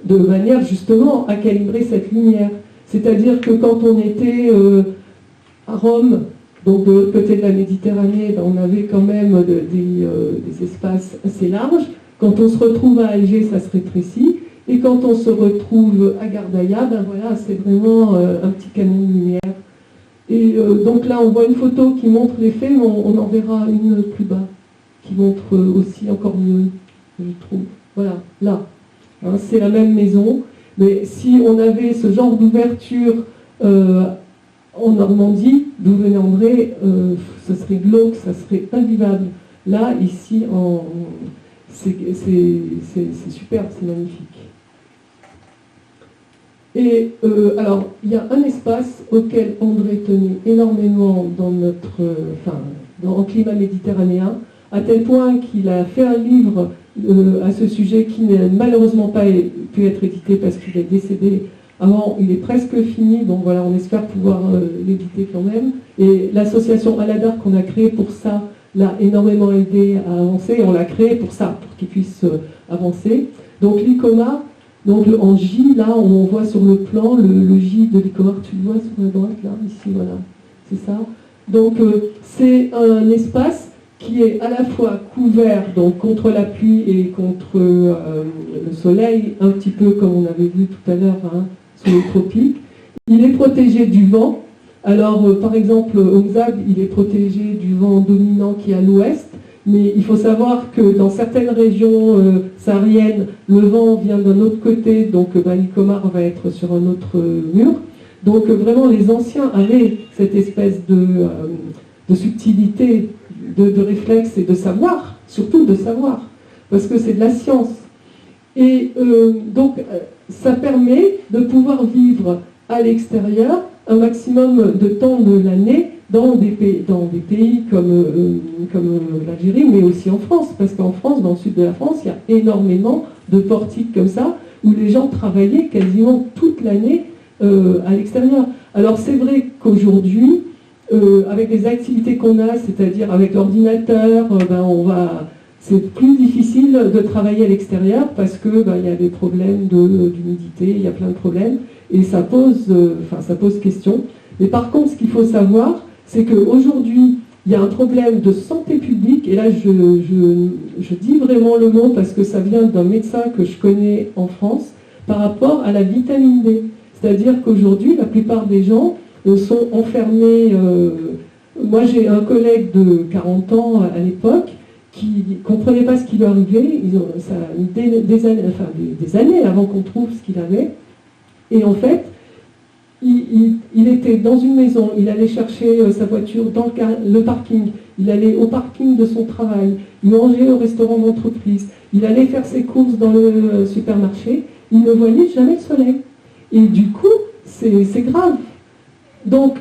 de manière justement à calibrer cette lumière. C'est-à-dire que quand on était à Rome, donc de l'autre côté de la Méditerranée, on avait quand même des espaces assez larges. Quand on se retrouve à Alger, ça se rétrécit. Et quand on se retrouve à Gardaïa, voilà, c'est vraiment un petit canon de lumière. Et donc là, on voit une photo qui montre l'effet, mais on en verra une plus bas, qui montre aussi encore mieux, je trouve. Voilà, là. Hein, c'est la même maison, mais si on avait ce genre d'ouverture en Normandie, d'où venait André, ça serait glauque, ça serait invivable. Là, ici, c'est superbe, c'est magnifique. Et alors, il y a un espace auquel André tenait énormément en climat méditerranéen, à tel point qu'il a fait un livre à ce sujet qui n'a malheureusement pas pu être édité parce qu'il est décédé avant. Il est presque fini, donc voilà, on espère pouvoir l'éditer quand même. Et l'association Aladar qu'on a créée pour ça l'a énormément aidé à avancer. Et on l'a créé pour ça, pour qu'il puisse avancer. Donc l'ICOMA, donc en J, là, on voit sur le plan le J de l'ICOMA, tu le vois sur la droite, là, ici, voilà, c'est ça. Donc c'est un espace qui est à la fois couvert donc, contre la pluie et contre le soleil, un petit peu comme on avait vu tout à l'heure sur les tropiques. Il est protégé du vent. Alors, par exemple, au Mzab, il est protégé du vent dominant qui est à l'ouest, mais il faut savoir que dans certaines régions sahariennes, le vent vient d'un autre côté, donc l'Icomar va être sur un autre mur. Donc vraiment, les anciens avaient cette espèce de subtilité, de réflexe et de savoir, surtout de savoir, parce que c'est de la science. Et donc, ça permet de pouvoir vivre à l'extérieur un maximum de temps de l'année dans des pays comme l'Algérie, mais aussi en France, parce qu'en France, dans le sud de la France, il y a énormément de portiques comme ça, où les gens travaillaient quasiment toute l'année à l'extérieur. Alors c'est vrai qu'aujourd'hui, avec les activités qu'on a, c'est-à-dire avec l'ordinateur, c'est plus difficile de travailler à l'extérieur parce que il y a des problèmes d'humidité, il y a plein de problèmes, et ça pose question. Mais par contre, ce qu'il faut savoir, c'est qu'aujourd'hui, il y a un problème de santé publique, et là je dis vraiment le mot parce que ça vient d'un médecin que je connais en France, par rapport à la vitamine D. C'est-à-dire qu'aujourd'hui, la plupart des gens sont enfermés. Moi, j'ai un collègue de 40 ans à l'époque qui ne comprenait pas ce qui lui arrivait. Ça a mis des années avant qu'on trouve ce qu'il avait. Et en fait, il était dans une maison, il allait chercher sa voiture dans le parking, il allait au parking de son travail, il mangeait au restaurant d'entreprise, il allait faire ses courses dans le supermarché, il ne voyait jamais le soleil. Et du coup, c'est grave. Donc,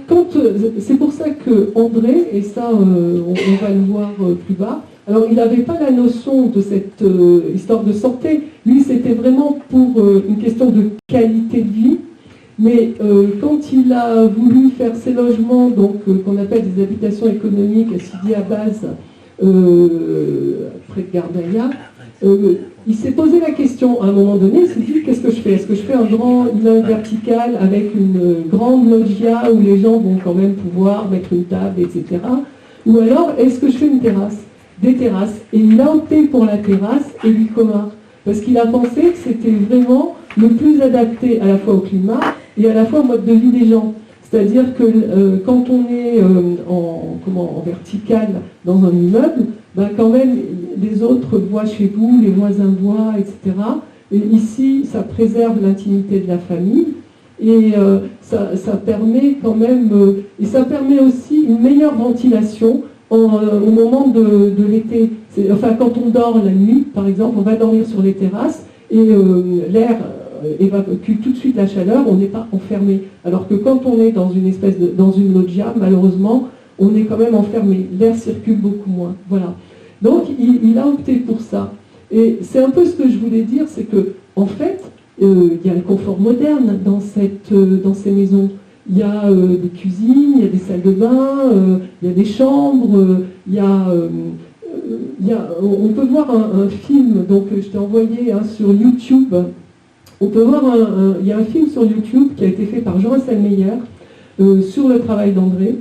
c'est pour ça que André, et ça on va le voir plus bas, alors il n'avait pas la notion de cette histoire de santé, lui c'était vraiment pour une question de qualité de vie, mais quand il a voulu faire ses logements, donc qu'on appelle des habitations économiques à Sidi Abaz, près de Gardaïa, il s'est posé la question à un moment donné, il s'est dit qu'est-ce que je fais? Est-ce que je fais un grand immeuble vertical avec une grande loggia où les gens vont quand même pouvoir mettre une table, etc. Ou alors est-ce que je fais une terrasse? Des terrasses. Et il a opté pour la terrasse et l'Icomar, parce qu'il a pensé que c'était vraiment le plus adapté à la fois au climat et à la fois au mode de vie des gens. C'est-à-dire que quand on est en vertical dans un immeuble, quand même les autres voient chez vous, les voisins voient, etc. Et ici, ça préserve l'intimité de la famille et ça permet quand même, et ça permet aussi une meilleure ventilation au moment de l'été. Enfin, quand on dort la nuit, par exemple, on va dormir sur les terrasses et l'air évacue tout de suite la chaleur, on n'est pas enfermé. Alors que quand on est dans une loggia, malheureusement, on est quand même enfermé. L'air circule beaucoup moins. Voilà. Donc, il a opté pour ça. Et c'est un peu ce que je voulais dire, c'est que, en fait, il y a un confort moderne dans ces maisons. Il y a des cuisines, il y a des salles de bain, il y a des chambres, on peut voir un film, donc je t'ai envoyé sur YouTube. On peut voir il y a un film sur YouTube qui a été fait par Jean Selmeyer sur le travail d'André.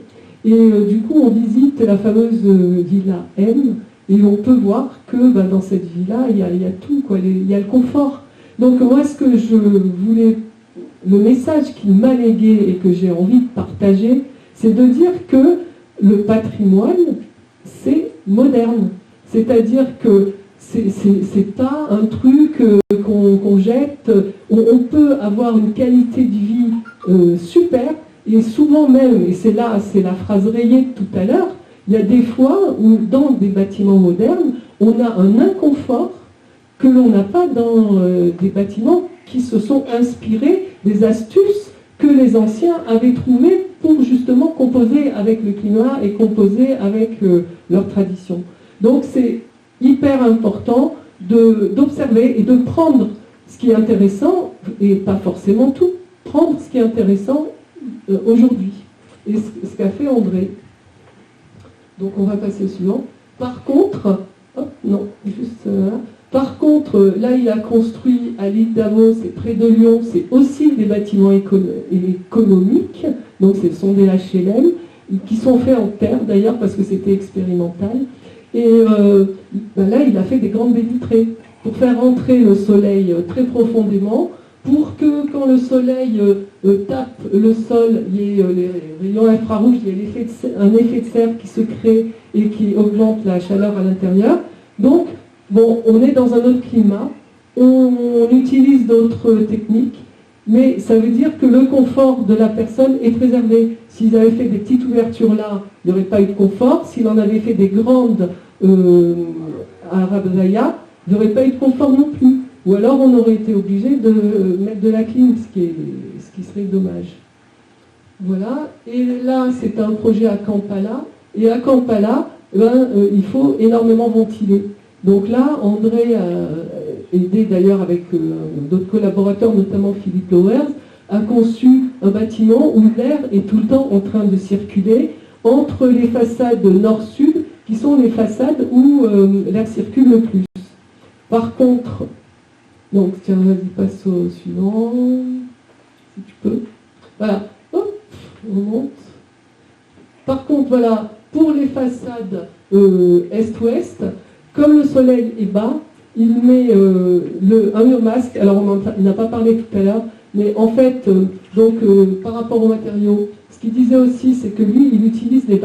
Et du coup, on visite la fameuse villa M et on peut voir que dans cette villa, il y a tout, quoi. Il y a le confort. Donc moi, ce que je voulais, le message qu'il m'a légué et que j'ai envie de partager, c'est de dire que le patrimoine, c'est moderne. C'est-à-dire que c'est pas un truc qu'on jette. On peut avoir une qualité de vie super, et souvent même, et c'est la phrase rayée de tout à l'heure, il y a des fois où dans des bâtiments modernes, on a un inconfort que l'on n'a pas dans des bâtiments qui se sont inspirés des astuces que les anciens avaient trouvées pour justement composer avec le climat et composer avec leur tradition. Donc c'est hyper important d'observer et de prendre ce qui est intéressant, et pas forcément tout, prendre ce qui est intéressant aujourd'hui. Et ce qu'a fait André. Donc on va passer au suivant. Par contre, par contre, là il a construit à l'île d'Amos, c'est près de Lyon, c'est aussi des bâtiments économiques, donc ce sont des HLM, qui sont faits en terre d'ailleurs parce que c'était expérimental. Et là, il a fait des grandes baies vitrées pour faire entrer le soleil très profondément, pour que quand le soleil tape le sol, il y ait les rayons infrarouges, il y ait un effet de serre qui se crée et qui augmente la chaleur à l'intérieur. Donc, bon, on est dans un autre climat, on utilise d'autres techniques, mais ça veut dire que le confort de la personne est préservé. S'ils avaient fait des petites ouvertures là, il n'y aurait pas eu de confort. S'il en avait fait des grandes à Rabzaya, il n'y aurait pas eu de confort non plus. Ou alors on aurait été obligé de mettre de la clim, ce qui serait dommage. Voilà. Et là, c'est un projet à Kampala. Et à Kampala, il faut énormément ventiler. Donc là, André a aidé d'ailleurs avec d'autres collaborateurs, notamment Philippe Lowers, a conçu un bâtiment où l'air est tout le temps en train de circuler entre les façades nord-sud, qui sont les façades où l'air circule le plus. Par contre, donc tiens, vas-y, passe au suivant, si tu peux. Voilà, hop, on monte. Par contre, voilà, pour les façades est-ouest, comme le soleil est bas, il met un mur masque. Alors, on n'a pas parlé tout à l'heure, mais en fait, par rapport aux matériaux, ce qu'il disait aussi, c'est que lui, il utilisait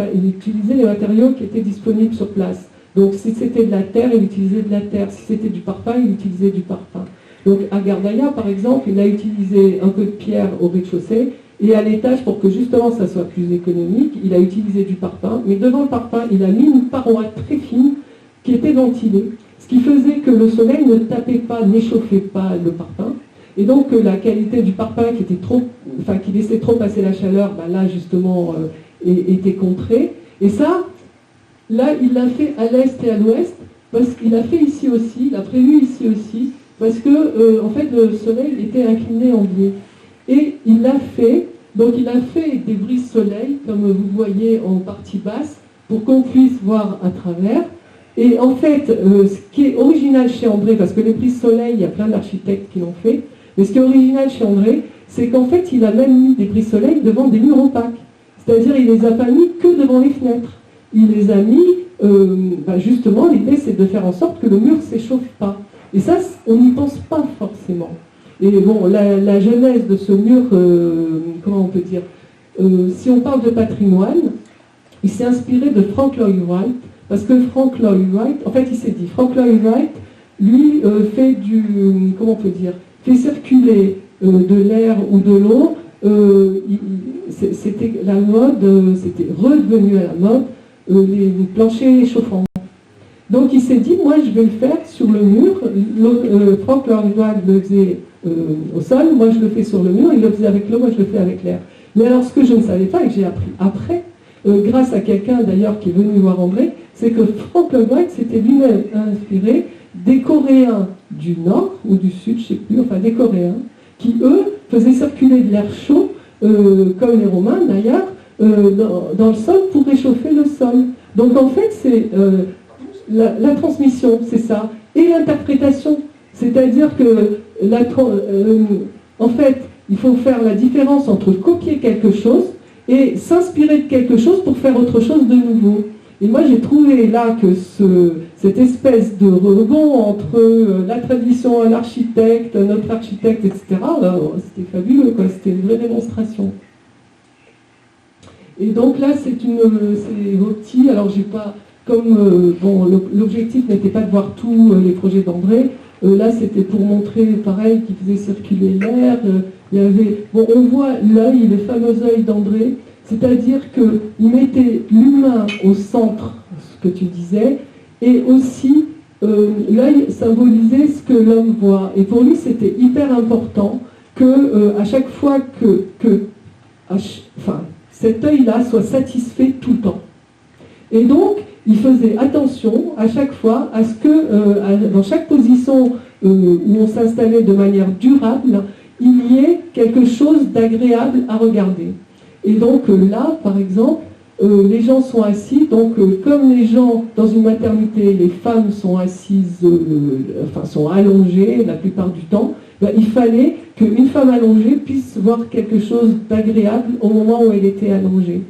les matériaux qui étaient disponibles sur place. Donc, si c'était de la terre, il utilisait de la terre. Si c'était du parpaing, il utilisait du parpaing. Donc, à Gardaïa, par exemple, il a utilisé un peu de pierre au rez-de-chaussée, et à l'étage, pour que justement ça soit plus économique, il a utilisé du parpaing, mais devant le parpaing, il a mis une paroi très fine qui était ventilée, ce qui faisait que le soleil ne tapait pas, n'échauffait pas le parpaing, et donc la qualité du parpaing qui laissait trop passer la chaleur, là justement était contrée. Et ça, là, il l'a fait à l'est et à l'ouest, parce qu'il l'a fait ici aussi, il a prévu ici aussi, parce que en fait le soleil était incliné en biais. Et il l'a fait, donc il a fait des brise-soleil, comme vous voyez en partie basse, pour qu'on puisse voir à travers. Et en fait, ce qui est original chez André, parce que les brise-soleil, il y a plein d'architectes qui l'ont fait, mais ce qui est original chez André, c'est qu'en fait, il a même mis des brise-soleil devant des murs opaques. C'est-à-dire, il les a pas mis que devant les fenêtres. Il les a mis, justement, l'idée, c'est de faire en sorte que le mur ne s'échauffe pas. Et ça, on n'y pense pas forcément. Et bon, la genèse de ce mur, comment on peut dire, si on parle de patrimoine, il s'est inspiré de Frank Lloyd Wright, parce que Frank Lloyd Wright, en fait il s'est dit, Frank Lloyd Wright, lui, fait comment on peut dire, fait circuler de l'air ou de l'eau, c'était la mode, c'était redevenu à la mode, les planchers chauffants. Donc il s'est dit, moi je vais le faire sur le mur. Frank Lloyd Wright le faisait au sol, moi je le fais sur le mur, il le faisait avec l'eau, moi je le fais avec l'air. Mais alors ce que je ne savais pas et que j'ai appris après, grâce à quelqu'un d'ailleurs qui est venu voir André, c'est que Frank Lloyd Wright s'était lui-même inspiré des Coréens du Nord ou du Sud, je ne sais plus, enfin des Coréens, qui eux faisaient circuler de l'air chaud, comme les Romains d'ailleurs, dans le sol pour réchauffer le sol. Donc en fait c'est la transmission, c'est ça, et l'interprétation. C'est-à-dire que, en fait, il faut faire la différence entre copier quelque chose et s'inspirer de quelque chose pour faire autre chose de nouveau. Et moi, j'ai trouvé là que cette espèce de rebond entre la tradition, l'architecte, notre architecte, etc., c'était fabuleux, quoi. C'était une vraie démonstration. Et donc là, c'est vos petits, alors j'ai pas... Comme l'objectif n'était pas de voir tous les projets d'André, là c'était pour montrer pareil qu'il faisait circuler l'air. Il y avait, on voit l'œil, le fameux œil d'André, c'est-à-dire qu'il mettait l'humain au centre, ce que tu disais, et aussi l'œil symbolisait ce que l'homme voit. Et pour lui c'était hyper important que à chaque fois cet œil-là soit satisfait tout le temps. Et donc, il faisait attention à chaque fois à ce que, dans chaque position où on s'installait de manière durable, il y ait quelque chose d'agréable à regarder. Et donc là, par exemple, les gens sont assis, donc comme les gens dans une maternité, les femmes sont assises, sont allongées la plupart du temps, il fallait qu'une femme allongée puisse voir quelque chose d'agréable au moment où elle était allongée.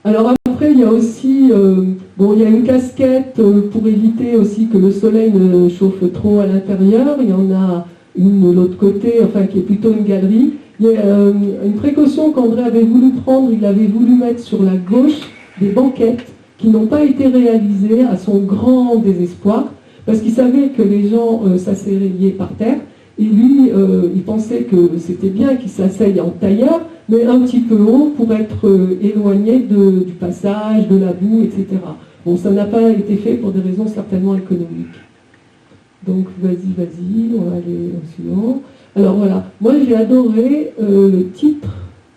Alors après, il y a aussi, il y a une casquette pour éviter aussi que le soleil ne chauffe trop à l'intérieur. Il y en a une de l'autre côté, qui est plutôt une galerie. Il y a une précaution qu'André avait voulu prendre, il avait voulu mettre sur la gauche des banquettes qui n'ont pas été réalisées à son grand désespoir, parce qu'il savait que les gens s'asseyaient par terre, et lui, il pensait que c'était bien qu'il s'asseye en tailleur, mais un petit peu haut pour être éloigné du passage, de la boue, etc. Bon, ça n'a pas été fait pour des raisons certainement économiques. Donc, vas-y, on va aller au suivant. Alors voilà, moi j'ai adoré le titre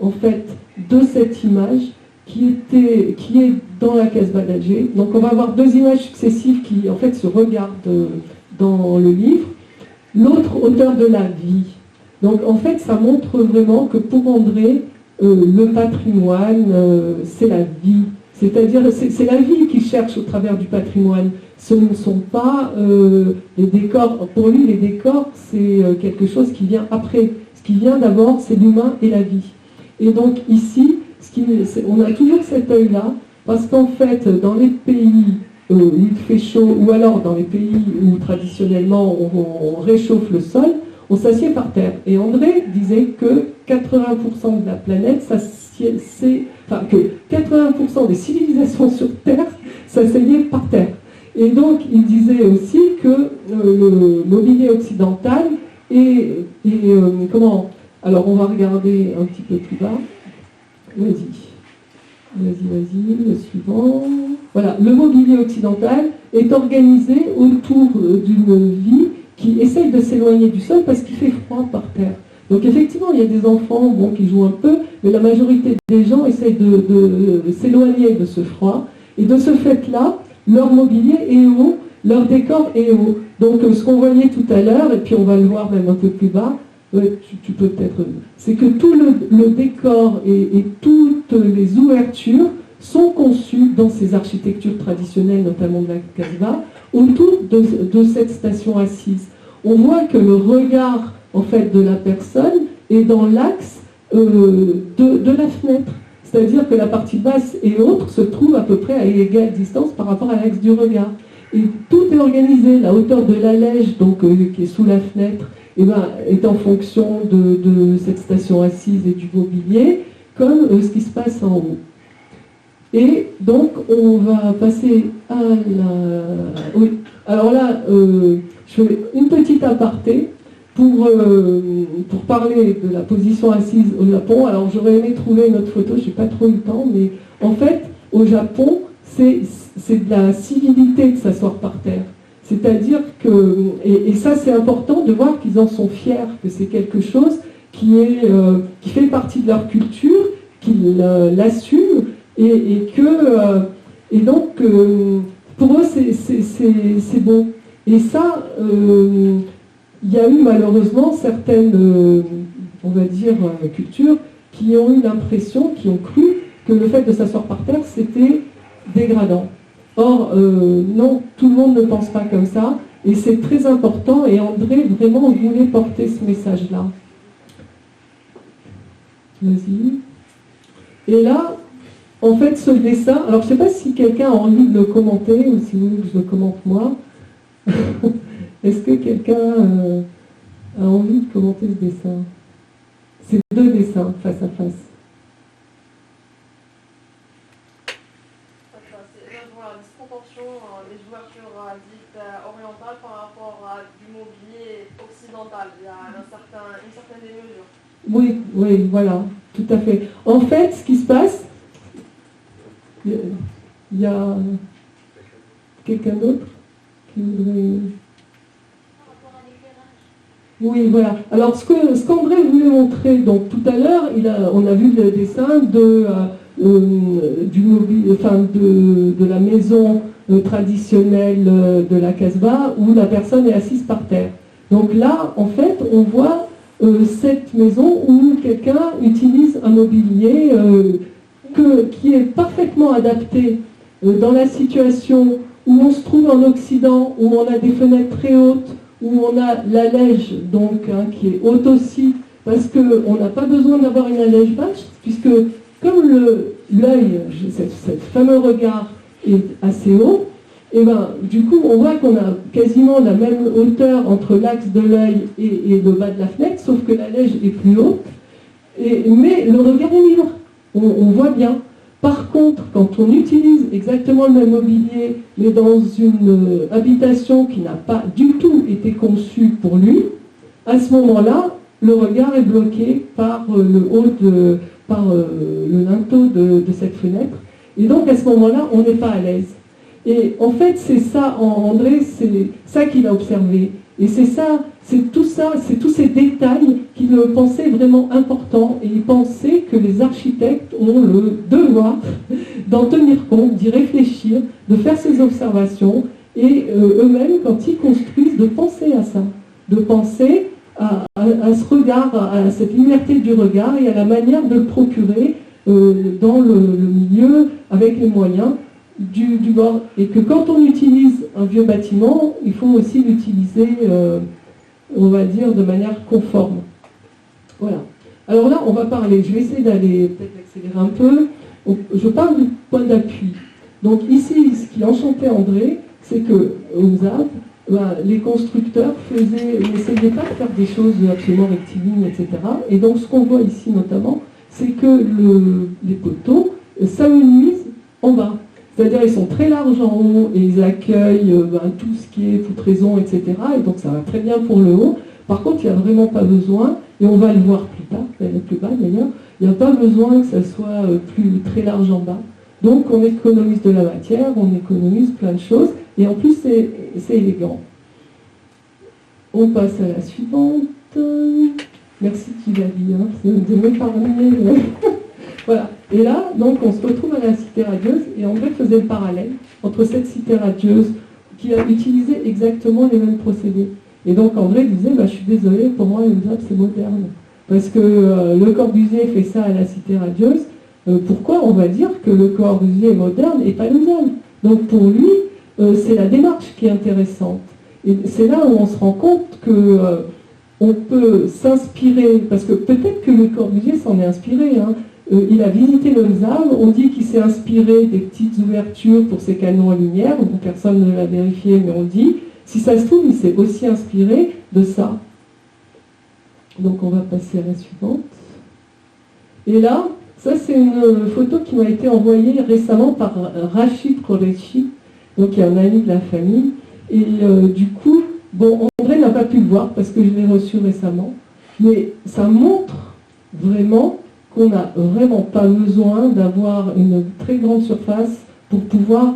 en fait, de cette image qui est dans la Casbah d'Alger. Donc on va avoir deux images successives qui, en fait, se regardent dans le livre. L'autre, auteur de la vie. Donc en fait, ça montre vraiment que pour André, le patrimoine, c'est la vie. C'est-à-dire, c'est la vie qu'il cherche au travers du patrimoine. Ce ne sont pas les décors. Pour lui, les décors, c'est quelque chose qui vient après. Ce qui vient d'abord, c'est l'humain et la vie. Et donc ici, on a toujours cet œil-là, parce qu'en fait, dans les pays où il fait chaud, ou alors dans les pays où traditionnellement on réchauffe le sol, on s'assied par terre. Et André disait que 80% de la planète, que 80% des civilisations sur Terre s'asseyaient par terre. Et donc, il disait aussi que le mobilier occidental comment... Alors, on va regarder un petit peu plus bas. Vas-y, le suivant. Voilà, le mobilier occidental est organisé autour d'une vie qui essaye de s'éloigner du sol parce qu'il fait froid par terre. Donc effectivement, il y a des enfants qui jouent un peu, mais la majorité des gens essayent de s'éloigner de ce froid. Et de ce fait-là, leur mobilier est haut, leur décor est haut. Donc ce qu'on voyait tout à l'heure, et puis on va le voir même un peu plus bas, tu peux peut-être... C'est que tout le décor et toutes les ouvertures sont conçues dans ces architectures traditionnelles, notamment de la Casbah, autour de cette station assise. On voit que le regard en fait de la personne est dans l'axe de la fenêtre. C'est-à-dire que la partie basse et haute se trouvent à peu près à égale distance par rapport à l'axe du regard. Et tout est organisé. La hauteur de l'allège, qui est sous la fenêtre, est en fonction de cette station assise et du mobilier, comme ce qui se passe en haut. Et donc, on va passer à la... Oui. Alors là, je fais une petite aparté pour parler de la position assise au Japon. Alors, j'aurais aimé trouver une autre photo, je n'ai pas trop eu le temps, mais en fait, au Japon, c'est de la civilité de s'asseoir par terre. C'est-à-dire que, et ça c'est important de voir qu'ils en sont fiers, que c'est quelque chose qui fait partie de leur culture, qu'ils l'assument, et donc pour eux c'est bon. Et ça, il y a eu malheureusement certaines, on va dire, cultures qui ont eu l'impression, qui ont cru que le fait de s'asseoir par terre c'était dégradant. Or, non, tout le monde ne pense pas comme ça, et c'est très important, et André vraiment voulait porter ce message-là. Vas-y. Et là, en fait, ce dessin, alors je ne sais pas si quelqu'un a envie de le commenter, ou si vous voulez que je le commente moi. Est-ce que quelqu'un a envie de commenter ce dessin? C'est deux dessins, face à face. Les ouvertures dites orientales par rapport à du mobilier occidental. Il y a une certaine démesure. Oui, voilà, tout à fait. En fait, ce qui se passe, il y a quelqu'un d'autre qui voudrait... Par rapport à l'éclairage. Oui, voilà. Alors, ce qu'André voulait montrer, donc tout à l'heure, on a vu le dessin de la maison traditionnelle de la Casbah où la personne est assise par terre. Donc là, en fait, on voit cette maison où quelqu'un utilise un mobilier qui est parfaitement adapté dans la situation où on se trouve en Occident, où on a des fenêtres très hautes, où on a l'allège qui est haute aussi, parce qu'on n'a pas besoin d'avoir une allège basse, puisque comme l'œil, ce fameux regard, est assez haut, et du coup, on voit qu'on a quasiment la même hauteur entre l'axe de l'œil et le bas de la fenêtre, sauf que l'allège est plus haute, mais le regard est libre, on voit bien. Par contre, quand on utilise exactement le même mobilier, mais dans une habitation qui n'a pas du tout été conçue pour lui, à ce moment-là, le regard est bloqué par le linteau de cette fenêtre. Et donc, à ce moment-là, on n'est pas à l'aise. Et en fait, c'est ça, André, c'est ça qu'il a observé. Et c'est ça, c'est tous ces détails qu'il pensait vraiment importants. Et il pensait que les architectes ont le devoir d'en tenir compte, d'y réfléchir, de faire ces observations, et eux-mêmes, quand ils construisent, de penser à ça, de penser à ce regard, à cette liberté du regard et à la manière de le procurer dans le milieu, avec les moyens du bord. Et que quand on utilise un vieux bâtiment, il faut aussi l'utiliser, on va dire, de manière conforme. Voilà. Alors là, on va parler, je vais essayer d'aller peut-être accélérer un peu. Je parle du point d'appui. Donc ici, ce qui enchantait André, c'est que au ZAP, les constructeurs n'essayaient pas de faire des choses absolument rectilignes, etc. Et donc ce qu'on voit ici notamment, c'est que les poteaux s'amenuisent en bas. C'est-à-dire ils sont très larges en haut et ils accueillent tout ce qui est poutraison, etc. Et donc ça va très bien pour le haut. Par contre, il n'y a vraiment pas besoin, et on va le voir plus tard, plus bas d'ailleurs, il n'y a pas besoin que ça soit très large en bas. Donc on économise de la matière, on économise plein de choses, et en plus c'est élégant. On passe à la suivante. Merci Kivali, de m'épargner. Voilà. Et là, donc, on se retrouve à la cité radieuse, et André faisait le parallèle entre cette cité radieuse qui a utilisé exactement les mêmes procédés. Et donc André disait, je suis désolé, pour moi le ZAP c'est moderne. Parce que Le Corbusier fait ça à la cité radieuse. Pourquoi on va dire que Le Corbusier est moderne et pas le ZAP? Donc pour lui, c'est la démarche qui est intéressante. Et c'est là où on se rend compte que on peut s'inspirer, parce que peut-être que Le Corbusier s'en est inspiré. Il a visité le ZAB, on dit qu'il s'est inspiré des petites ouvertures pour ses canons à lumière, bon, personne ne l'a vérifié, mais on dit, si ça se trouve, il s'est aussi inspiré de ça. Donc on va passer à la suivante. Et là, ça c'est une photo qui m'a été envoyée récemment par Rachid Koreshi, donc qui est un ami de la famille. Et du coup, bon, André n'a pas pu le voir parce que je l'ai reçu récemment, mais ça montre vraiment qu'on n'a vraiment pas besoin d'avoir une très grande surface pour pouvoir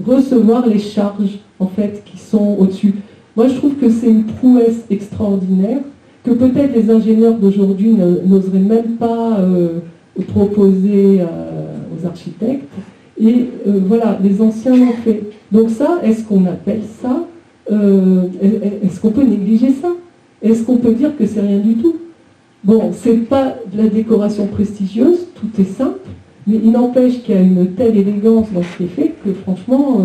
recevoir les charges en fait qui sont au-dessus. Moi je trouve que c'est une prouesse extraordinaire que peut-être les ingénieurs d'aujourd'hui n'oseraient même pas proposer aux architectes. Et voilà, les anciens l'ont fait. Donc ça, est-ce qu'on appelle ça est-ce qu'on peut négliger ça? Est-ce qu'on peut dire que c'est rien du tout? Bon, c'est pas de la décoration prestigieuse, tout est simple, mais il n'empêche qu'il y a une telle élégance dans ce qui est fait que franchement,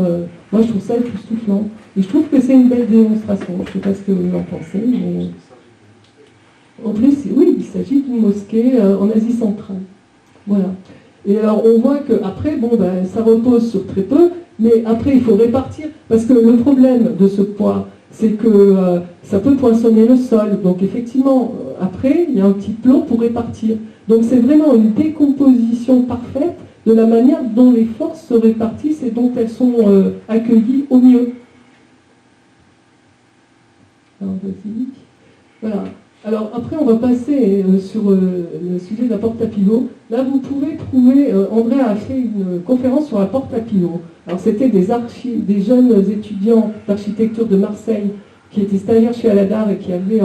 moi je trouve ça époustouflant. Et je trouve que c'est une belle démonstration. Je ne sais pas ce que vous en pensez, mais... En plus, oui, il s'agit d'une mosquée en Asie centrale. Voilà. Et alors on voit qu'après, bon, ça repose sur très peu, mais après il faut répartir, parce que le problème de ce poids, c'est que ça peut poinçonner le sol. Donc effectivement, après, il y a un petit plot pour répartir. Donc c'est vraiment une décomposition parfaite de la manière dont les forces se répartissent et dont elles sont accueillies au mieux. Alors, vas-y. Voilà. Alors après, on va passer sur le sujet de la porte à pivot. Là, vous pouvez trouver, André a fait une conférence sur la porte à pivot. Alors c'était des jeunes étudiants d'architecture de Marseille qui étaient stagiaires chez Aladar et qui avaient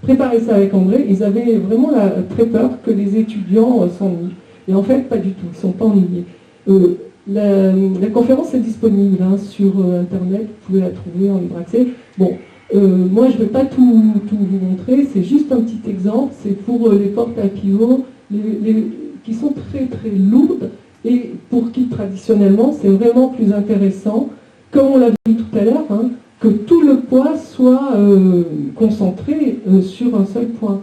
préparé ça avec André. Ils avaient vraiment très peur que les étudiants s'ennuient. Et en fait, pas du tout, ils ne sont pas ennuyés. La conférence est disponible sur Internet, vous pouvez la trouver en libre accès. Bon. Moi, je ne vais pas tout vous montrer, c'est juste un petit exemple, c'est pour les portes à pivot qui sont très très lourdes et pour qui traditionnellement c'est vraiment plus intéressant, comme on l'a vu tout à l'heure, que tout le poids soit concentré sur un seul point.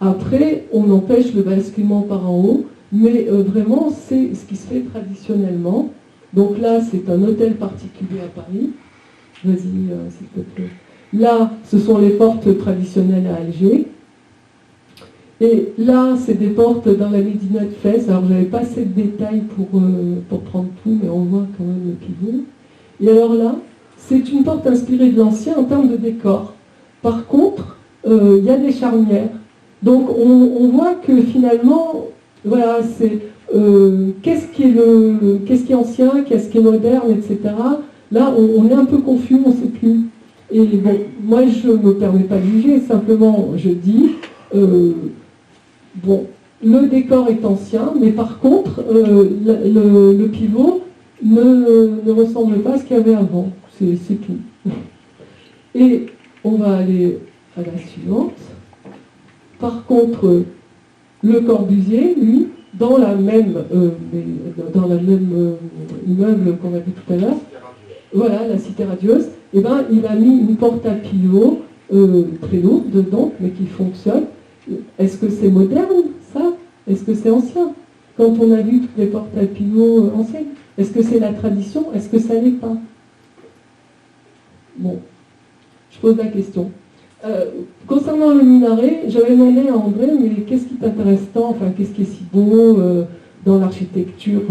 Après, on empêche le basculement par en haut, mais vraiment c'est ce qui se fait traditionnellement. Donc là, c'est un hôtel particulier à Paris. Vas-y, s'il te plaît. Là, ce sont les portes traditionnelles à Alger. Et là, c'est des portes dans la Médina de Fès. Alors, je n'avais pas assez de détails pour prendre tout, mais on voit quand même le pivot. Et alors là, c'est une porte inspirée de l'ancien en termes de décor. Par contre, il y a des charnières. Donc, on voit que finalement, voilà, c'est qu'est-ce qui est ancien, qu'est-ce qui est moderne, etc. Là, on est un peu confus, on ne sait plus. Et bon, moi je ne me permets pas de juger, simplement je dis, bon, le décor est ancien, mais par contre, le pivot ne ressemble pas à ce qu'il y avait avant, c'est tout. Et on va aller à la suivante. Par contre, le Corbusier, lui, dans la même immeuble qu'on a vu tout à l'heure, voilà, la cité radieuse, eh ben, il a mis une porte à pivot très lourde donc, mais qui fonctionne. Est-ce que c'est moderne, ça? Est-ce que c'est ancien? Quand on a vu toutes les portes à pivot anciennes, est-ce que c'est la tradition? Est-ce que ça n'est pas? Bon, je pose la question. Concernant le minaret, j'avais demandé à André, mais qu'est-ce qui t'intéresse tant? Enfin, qu'est-ce qui est si beau dans l'architecture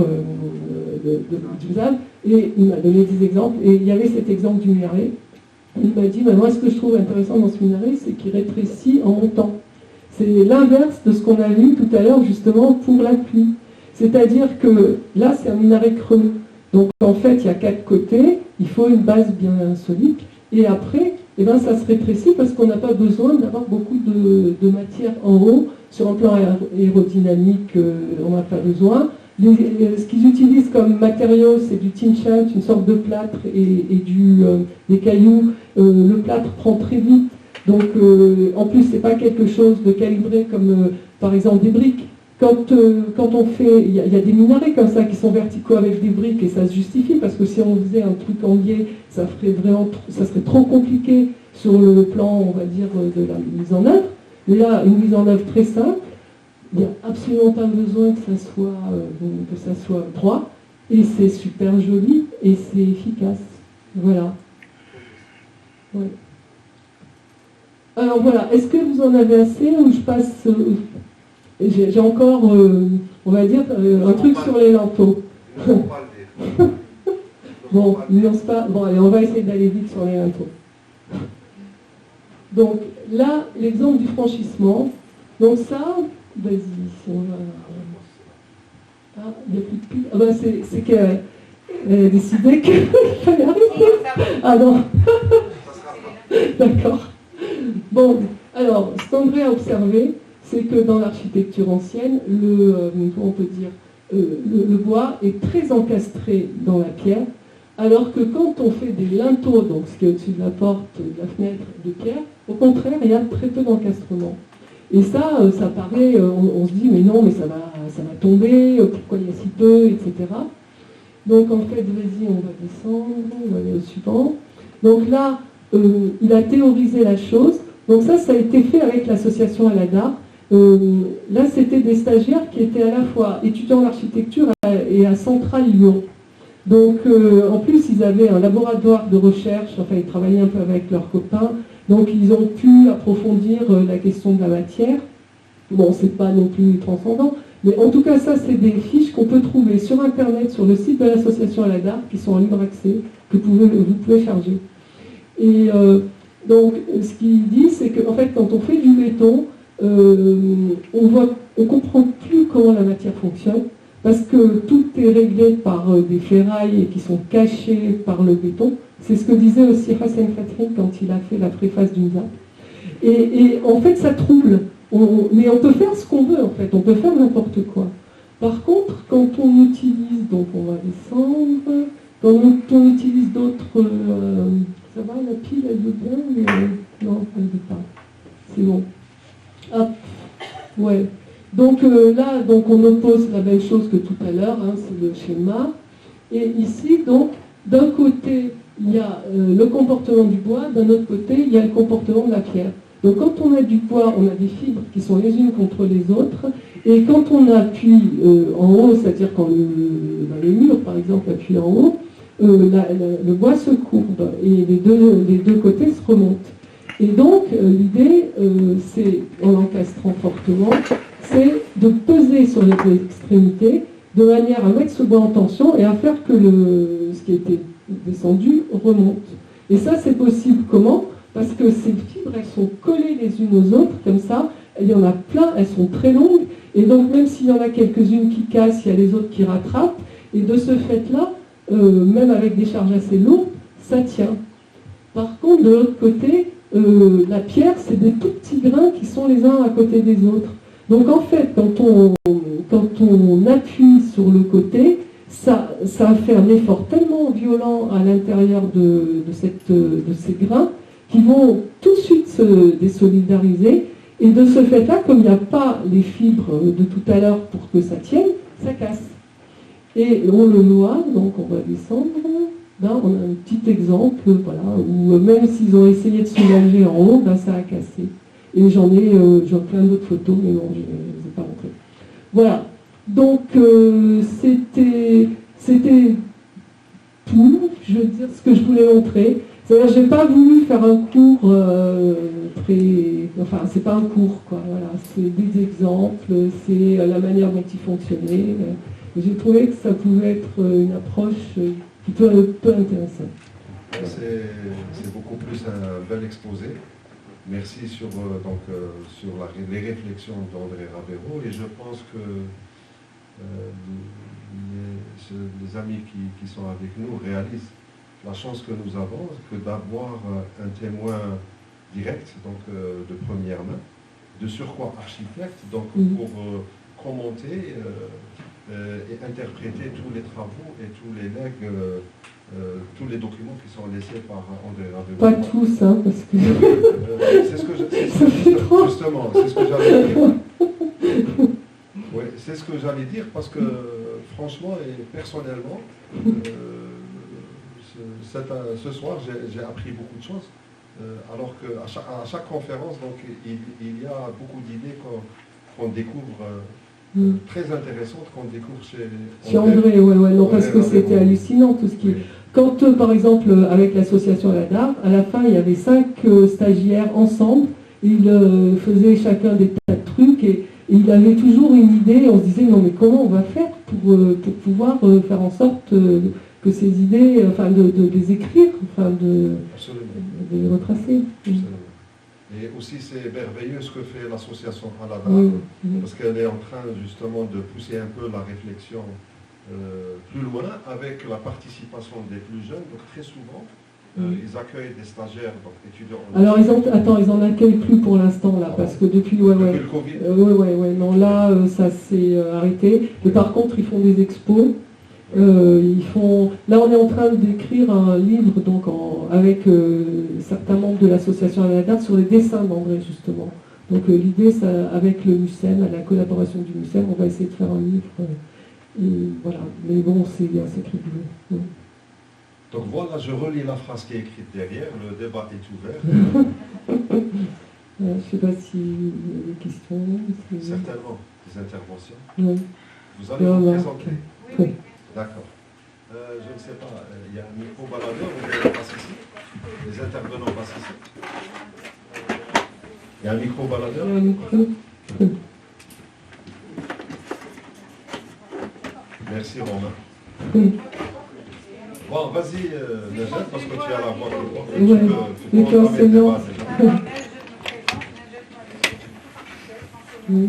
du ZAD? Et il m'a donné des exemples, et il y avait cet exemple du minaret. Il m'a dit, moi, ce que je trouve intéressant dans ce minaret, c'est qu'il rétrécit en montant. C'est l'inverse de ce qu'on a vu tout à l'heure, justement, pour la pluie. C'est-à-dire que là, c'est un minaret creux. Donc, en fait, il y a 4 côtés, il faut une base bien solide, et après, eh ben, ça se rétrécit parce qu'on n'a pas besoin d'avoir beaucoup de matière en haut. Sur un plan aérodynamique, on n'a pas besoin. Ce qu'ils utilisent comme matériaux, c'est du tin sheet, une sorte de plâtre et des cailloux. Le plâtre prend très vite. Donc, en plus, ce n'est pas quelque chose de calibré comme, par exemple, des briques. Quand on fait, il y a des minarets comme ça qui sont verticaux avec des briques et ça se justifie parce que si on faisait un truc en biais, ça serait trop compliqué sur le plan, on va dire, de la mise en œuvre. Mais là, une mise en œuvre très simple, il n'y a absolument pas besoin que ça soit droit et c'est super joli et c'est efficace. Voilà. Ouais. Alors voilà, est-ce que vous en avez assez ou je passe... J'ai encore, on va dire, un truc sur les linteaux. Bon, bon, allez, on va essayer d'aller vite sur les linteaux. Donc là, l'exemple du franchissement. Donc ça, vas-y, si on va... Ah, il n'y a plus de pile. Ah ben c'est qu'elle a décidé qu'il fallait arrêter. Ah non. D'accord. Bon, alors, ce qu'André a observé, c'est que dans l'architecture ancienne, on peut dire, le bois est très encastré dans la pierre, alors que quand on fait des linteaux, donc ce qui est au-dessus de la porte, de la fenêtre de pierre, au contraire, il y a très peu d'encastrement. Et ça paraît, on se dit, mais non, mais ça va tomber, pourquoi il y a si peu, etc. Donc en fait, vas-y, on va descendre, on va aller au suivant. Donc là, il a théorisé la chose. Donc ça a été fait avec l'association Aladar. Là, c'était des stagiaires qui étaient à la fois étudiants d'architecture et à Centrale Lyon. Donc, en plus, ils avaient un laboratoire de recherche, enfin, ils travaillaient un peu avec leurs copains, donc ils ont pu approfondir la question de la matière. Bon, c'est pas non plus transcendant, mais en tout cas, ça, c'est des fiches qu'on peut trouver sur Internet, sur le site de l'association Aladar, qui sont en libre accès, que vous pouvez charger. Et donc, ce qu'il dit, c'est qu'en fait, quand on fait du béton, on comprend plus comment la matière fonctionne parce que tout est réglé par des ferrailles qui sont cachées par le béton. C'est ce que disait aussi Hassan Fatri quand il a fait la préface d'une ZAP. Et en fait, ça trouble. Mais on peut faire ce qu'on veut, en fait. On peut faire n'importe quoi. Par contre, quand on utilise, donc on va descendre, quand on utilise d'autres... ça va, la pile, elle veut bien, mais non, elle ne veut pas. C'est bon. Hop, ouais. Donc là, on oppose la même chose que tout à l'heure, hein, c'est le schéma. Et ici, donc, d'un côté, il y a le comportement du bois, d'un autre côté, il y a le comportement de la pierre. Donc quand on a du bois, on a des fibres qui sont les unes contre les autres, et quand on appuie en haut, c'est-à-dire quand le mur, par exemple, appuie en haut, le bois se courbe, et les deux côtés se remontent. Et donc, l'idée, c'est, en l'encastrant fortement, c'est de peser sur les extrémités de manière à mettre ce bois en tension et à faire que ce qui était descendu remonte. Et ça, c'est possible comment? Parce que ces fibres, elles sont collées les unes aux autres, comme ça, il y en a plein, elles sont très longues, et donc même s'il y en a quelques-unes qui cassent, il y a les autres qui rattrapent, et de ce fait-là, même avec des charges assez lourdes, ça tient. Par contre, de l'autre côté, la pierre, c'est des tout petits grains qui sont les uns à côté des autres. Donc en fait, quand on appuie sur le côté, ça fait un effort tellement violent à l'intérieur de ces grains qui vont tout de suite se désolidariser. Et de ce fait-là, comme il n'y a pas les fibres de tout à l'heure pour que ça tienne, ça casse. Et on le voit, donc on va descendre. Là, on a un petit exemple, voilà, où même s'ils ont essayé de soulager en haut, ben, ça a cassé. Et j'en ai plein d'autres photos, mais non, je ne les ai pas montrées. Voilà. Donc, c'était tout, je veux dire, ce que je voulais montrer. C'est-à-dire, je n'ai pas voulu faire un cours Enfin, c'est pas un cours, quoi. Voilà, c'est des exemples, c'est la manière dont ils fonctionnaient. J'ai trouvé que ça pouvait être une approche plutôt peu intéressante. C'est beaucoup plus un bel exposé. Merci sur les réflexions d'André Ravero, et je pense que les amis qui sont avec nous réalisent la chance que nous avons, que d'avoir un témoin direct, donc de première main, de surcroît architecte, donc pour commenter et interpréter tous les travaux et tous les legs, tous les documents qui sont laissés par André Ravero. Pas tous, hein, parce que... c'est ce que justement, c'est ce que j'allais dire. Oui, c'est ce que j'allais dire, parce que franchement et personnellement, ce soir, j'ai appris beaucoup de choses, alors qu'à chaque conférence, donc, il y a beaucoup d'idées qu'on découvre, très intéressantes, qu'on découvre chez André. Ouais, non, parce que c'était hallucinant tout ce qui... Quand, par exemple, avec l'association Aladar, à la fin, il y avait 5 stagiaires ensemble, ils faisaient chacun des tas de trucs, et il avait toujours une idée, on se disait, non mais comment on va faire pour pouvoir faire en sorte que ces idées, enfin de les écrire, enfin de les retracer. Absolument. Et aussi c'est merveilleux ce que fait l'association Aladar, parce qu'elle est en train justement de pousser un peu la réflexion plus loin avec la participation des plus jeunes. Donc très souvent, ils accueillent des stagiaires, donc étudiants. Alors ils en accueillent plus pour l'instant là, parce que depuis le Covid. Non, là ça s'est arrêté. Mais par contre ils font des expos. Là on est en train d'écrire un livre donc avec certains membres de l'association Aladar sur les dessins d'André justement. Donc l'idée, avec le MUSEM, à la collaboration du MUSEM, on va essayer de faire un livre. Et voilà. Mais bon, c'est bien, c'est écrit. Donc voilà, je relis la phrase qui est écrite derrière, le débat est ouvert. Je ne sais pas s'il y a des questions. Certainement, des interventions. Oui. Vous allez vous présenter. Oui. D'accord. Je ne sais pas, il y a un micro-baladeur, on passe ici. Les intervenants passent ici. Il y a un micro-baladeur. Il y a un micro. Merci Romain. Oui. Bon, vas-y, Najat, parce que tu as la voix qui porte. Oui, tu es enseignant. Oui.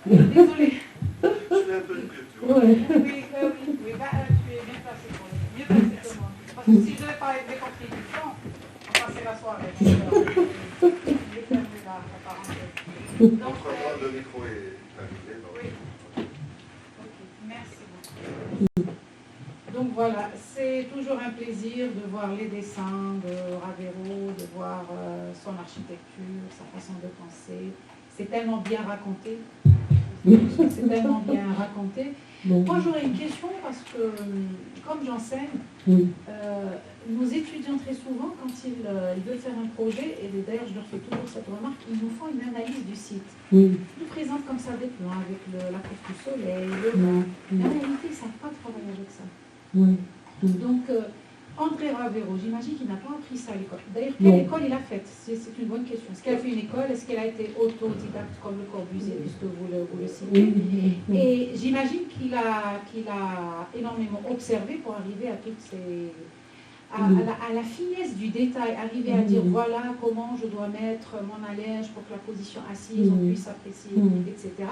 Désolée. Je suis un peu de culture. Ouais. Oui, tu es bien placé pour le mieux placé que moi. Parce que si je devais parler des contributions, on passerait la soirée. Je vais fermer la parenthèse. Donc, le micro est invité. oui. Ok, merci beaucoup. Donc voilà, c'est toujours un plaisir de voir les dessins de Ravero, de voir son architecture, sa façon de penser. C'est tellement bien raconté. C'est tellement bien raconté. Moi, j'aurais une question parce que, comme j'enseigne, nos étudiants, très souvent, quand ils veulent faire un projet, et d'ailleurs, je leur fais toujours cette remarque, ils nous font une analyse du site. Ils nous présentent comme ça des plans avec la coupe du soleil, le vent. Mais en réalité, ils ne savent pas travailler avec ça. Donc, André Ravero, j'imagine qu'il n'a pas appris ça à l'école. D'ailleurs, quelle école il a faite? C'est une bonne question. Est-ce qu'elle a fait une école? Est-ce qu'elle a été autodidacte comme le Corbusier, puisque vous le citez? Et j'imagine qu'il a énormément observé pour arriver à à la finesse du détail, arriver à dire voilà comment je dois mettre mon allège pour que la position assise, on puisse apprécier, etc.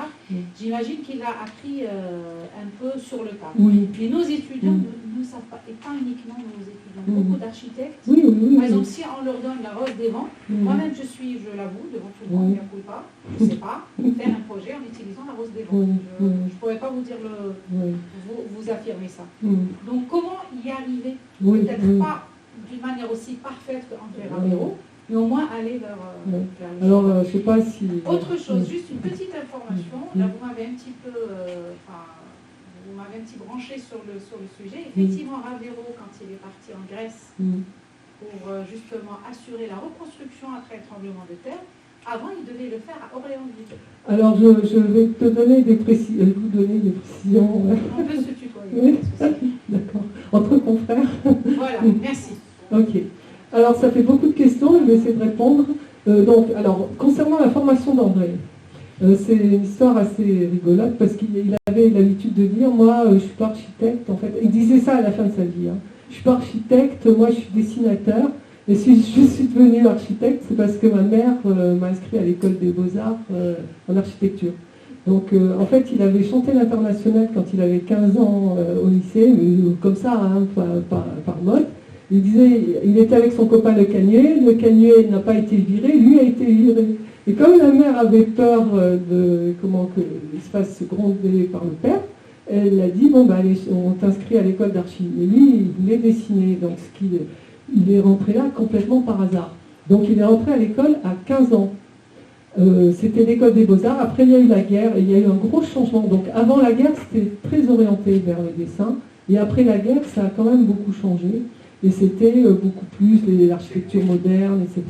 J'imagine qu'il a appris un peu sur le tas. Mais nos étudiants ne savent pas, et pas uniquement nos étudiants, beaucoup d'architectes. Par exemple, si on leur donne la rose des vents, moi-même je l'avoue, devant tout le monde, je ne sais pas faire un projet en utilisant la rose des vents. Je ne pourrais pas vous dire vous affirmer ça. Donc comment y arriver? Peut-être pas d'une manière aussi parfaite qu'André Ravero, mais au moins aller vers les alors, je ne sais pas si... Autre chose, juste une petite information. Là, vous m'avez un petit peu... vous m'avez un petit branché sur le sujet. Effectivement, Ravero, quand il est parti en Grèce pour justement assurer la reconstruction après le tremblement de terre, avant, il devait le faire à Orléans-Ville. Alors, je vais te donner des précisions. Vous donner des précisions. On peut se tutoyer. D'accord. Entre confrères. Voilà, merci. Ok. Alors, ça fait beaucoup de questions. Je vais essayer de répondre. Alors, concernant la formation d'André, c'est une histoire assez rigolote parce qu'il avait l'habitude de dire, moi, je ne suis pas architecte. En fait, il disait ça à la fin de sa vie. Je ne suis pas architecte, moi, je suis dessinateur. Et si je suis devenue architecte, c'est parce que ma mère m'a inscrit à l'école des beaux-arts en architecture. Donc, en fait, il avait chanté l'international quand il avait 15 ans au lycée, mais comme ça, par mode. Il disait, il était avec son copain Le Cagnuet n'a pas été viré, lui a été viré. Et comme la mère avait peur qu'il se fasse gronder par le père, elle a dit, bon, allez, on t'inscrit à l'école d'archi. Et lui, il voulait dessiner, donc il est rentré là complètement par hasard. Donc il est rentré à l'école à 15 ans. C'était l'école des beaux-arts. Après, il y a eu la guerre et il y a eu un gros changement. Donc avant la guerre, c'était très orienté vers le dessin. Et après la guerre, ça a quand même beaucoup changé. Et c'était beaucoup plus l'architecture moderne, etc.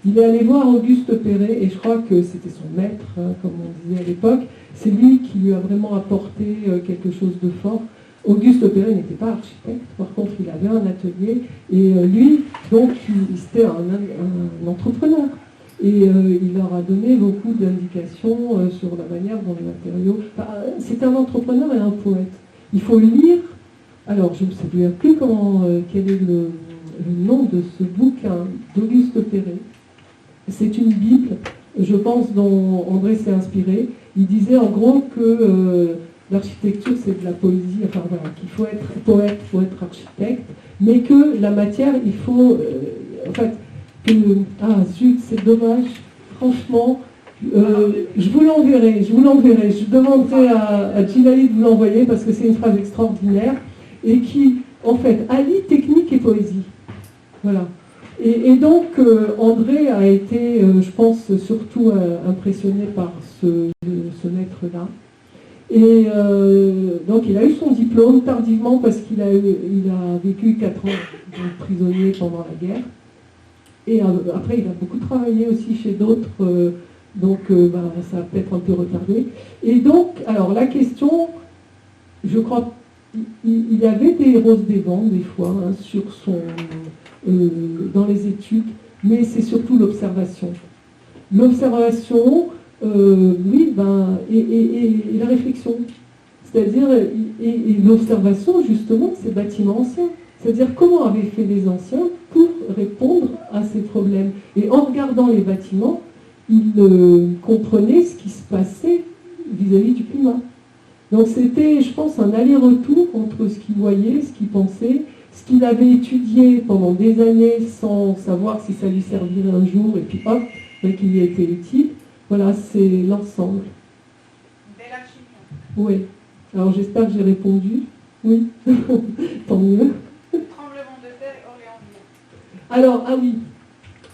Il est allé voir Auguste Perret, et je crois que c'était son maître, comme on disait à l'époque. C'est lui qui lui a vraiment apporté quelque chose de fort. Auguste Perret n'était pas architecte, par contre il avait un atelier, et lui, donc, c'était un entrepreneur. Et il leur a donné beaucoup d'indications sur la manière dont les matériaux... c'est un entrepreneur et un poète. Il faut lire, alors je ne sais plus quel est le nom de ce bouquin d'Auguste Perret. C'est une Bible, je pense, dont André s'est inspiré. Il disait en gros que... l'architecture, c'est de la poésie, enfin voilà, qu'il faut être poète, il faut être architecte, mais que la matière, il faut, zut, c'est dommage, franchement, je vous l'enverrai, je demanderai à Djilali de vous l'envoyer parce que c'est une phrase extraordinaire et qui, en fait, allie technique et poésie. Voilà. Et donc, André a été, je pense, surtout impressionné par ce maître-là. Et donc il a eu son diplôme tardivement parce qu'il a vécu 4 ans prisonnier pendant la guerre. Et après il a beaucoup travaillé aussi chez d'autres, donc ça a peut-être un peu retardé. Et donc, alors la question, je crois, il y avait des roses des vents des fois sur dans les études, mais c'est surtout l'observation. L'observation, et la réflexion. C'est-à-dire, et l'observation, justement, ces bâtiments anciens. C'est-à-dire, comment avaient fait les anciens pour répondre à ces problèmes. Et en regardant les bâtiments, ils comprenaient ce qui se passait vis-à-vis du climat. Donc c'était, je pense, un aller-retour entre ce qu'ils voyaient, ce qu'ils pensaient, ce qu'il avait étudié pendant des années sans savoir si ça lui servirait un jour, et puis hop, qu'il lui était utile. Voilà, c'est l'ensemble. Belle architecture. Oui. Alors j'espère que j'ai répondu. Oui. Tant mieux. Tremblement de terre, Orléans-Ville. Alors, oui.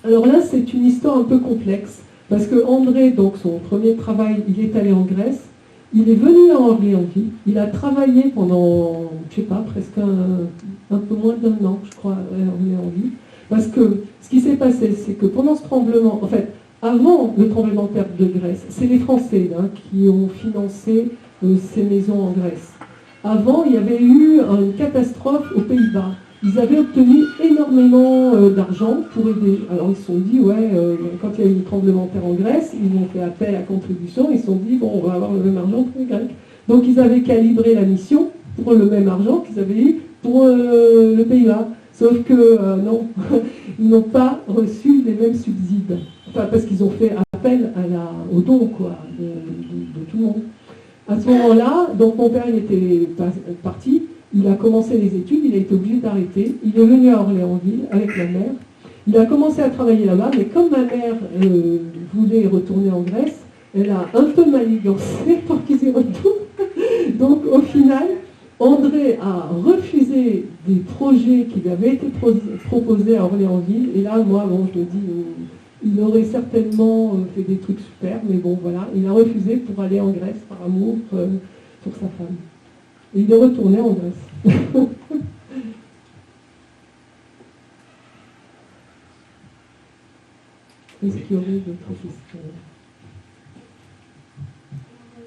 Alors là, c'est une histoire un peu complexe. Parce que André, donc son premier travail, il est allé en Grèce. Il est venu à Orléans-Ville. Il a travaillé pendant, je sais pas, presque un peu moins d'1 an, je crois, à Orléans-Ville. Parce que ce qui s'est passé, c'est que pendant ce tremblement, en fait, avant le tremblement de terre de Grèce, c'est les Français qui ont financé ces maisons en Grèce. Avant, il y avait eu une catastrophe aux Pays-Bas. Ils avaient obtenu énormément d'argent pour aider. Alors ils se sont dit, quand il y a eu le tremblement de terre en Grèce, ils ont fait appel à contribution, ils se sont dit, bon, on va avoir le même argent pour les Grecs. Donc ils avaient calibré la mission pour le même argent qu'ils avaient eu pour le Pays-Bas. Sauf que non, ils n'ont pas reçu les mêmes subsides. Enfin, parce qu'ils ont fait appel au don, quoi, de tout le monde. À ce moment-là, donc mon père il était parti, il a commencé les études, il a été obligé d'arrêter. Il est venu à Orléansville avec ma mère. Il a commencé à travailler là-bas, mais comme ma mère voulait retourner en Grèce, elle a un peu manigancé pour qu'ils y retournent. Donc au final, André a refusé des projets qui lui avaient été proposés à Orléansville. Et là, moi, bon, je me dis, il aurait certainement fait des trucs super, mais bon, voilà, il a refusé pour aller en Grèce par amour pour sa femme. Et il est retourné en Grèce. Est-ce qu'il y aurait d'autres questions?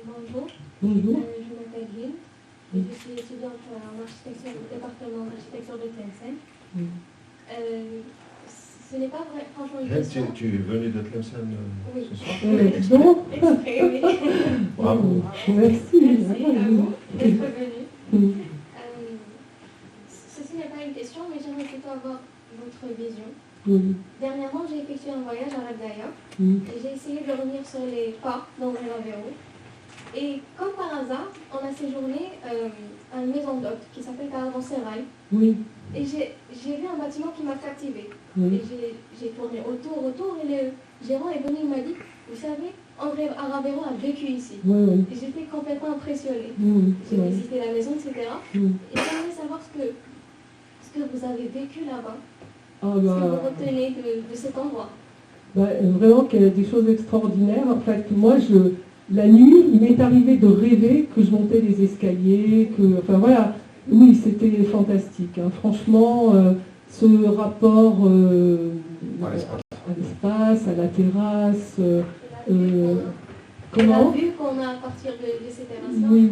Bonjour. Bonjour. Je m'appelle Hind et je suis étudiante en architecture au département d'architecture de Tlemcen. Ce n'est pas vrai, franchement, une question. Tu es venu de Tlemcen Oui. ce soir? Donc, Exprès, oui. Bravo. merci. Merci à vous d'être venu. Mm. Ceci n'est pas une question, mais j'aimerais plutôt avoir votre vision. Oui. Dernièrement, j'ai effectué un voyage à Radaya Mm. et j'ai essayé de revenir sur les pas d'André Ravero. Et comme par hasard, on a séjourné à une maison d'hôte qui s'appelle Caravansérail. Oui. Et j'ai vu un bâtiment qui m'a captivée. Oui. Et j'ai tourné autour, et le gérant est venu, il m'a dit, vous savez, André Ravero a vécu ici. Oui, oui. Et j'étais complètement impressionnée. C'est J'ai vrai. visité la maison, etc. Mm. Et j'aimerais savoir ce que vous avez vécu là-bas, Ah ce que bah, vous retenez de cet endroit. bah, vraiment qu'il y a des choses extraordinaires. En fait, moi, la nuit, il m'est arrivé de rêver que je montais les escaliers, enfin voilà, oui, c'était fantastique. Hein. Franchement, ce rapport à l'espace, à la terrasse, La comment? vue qu'on a à partir de ces terrasses-là. Oui.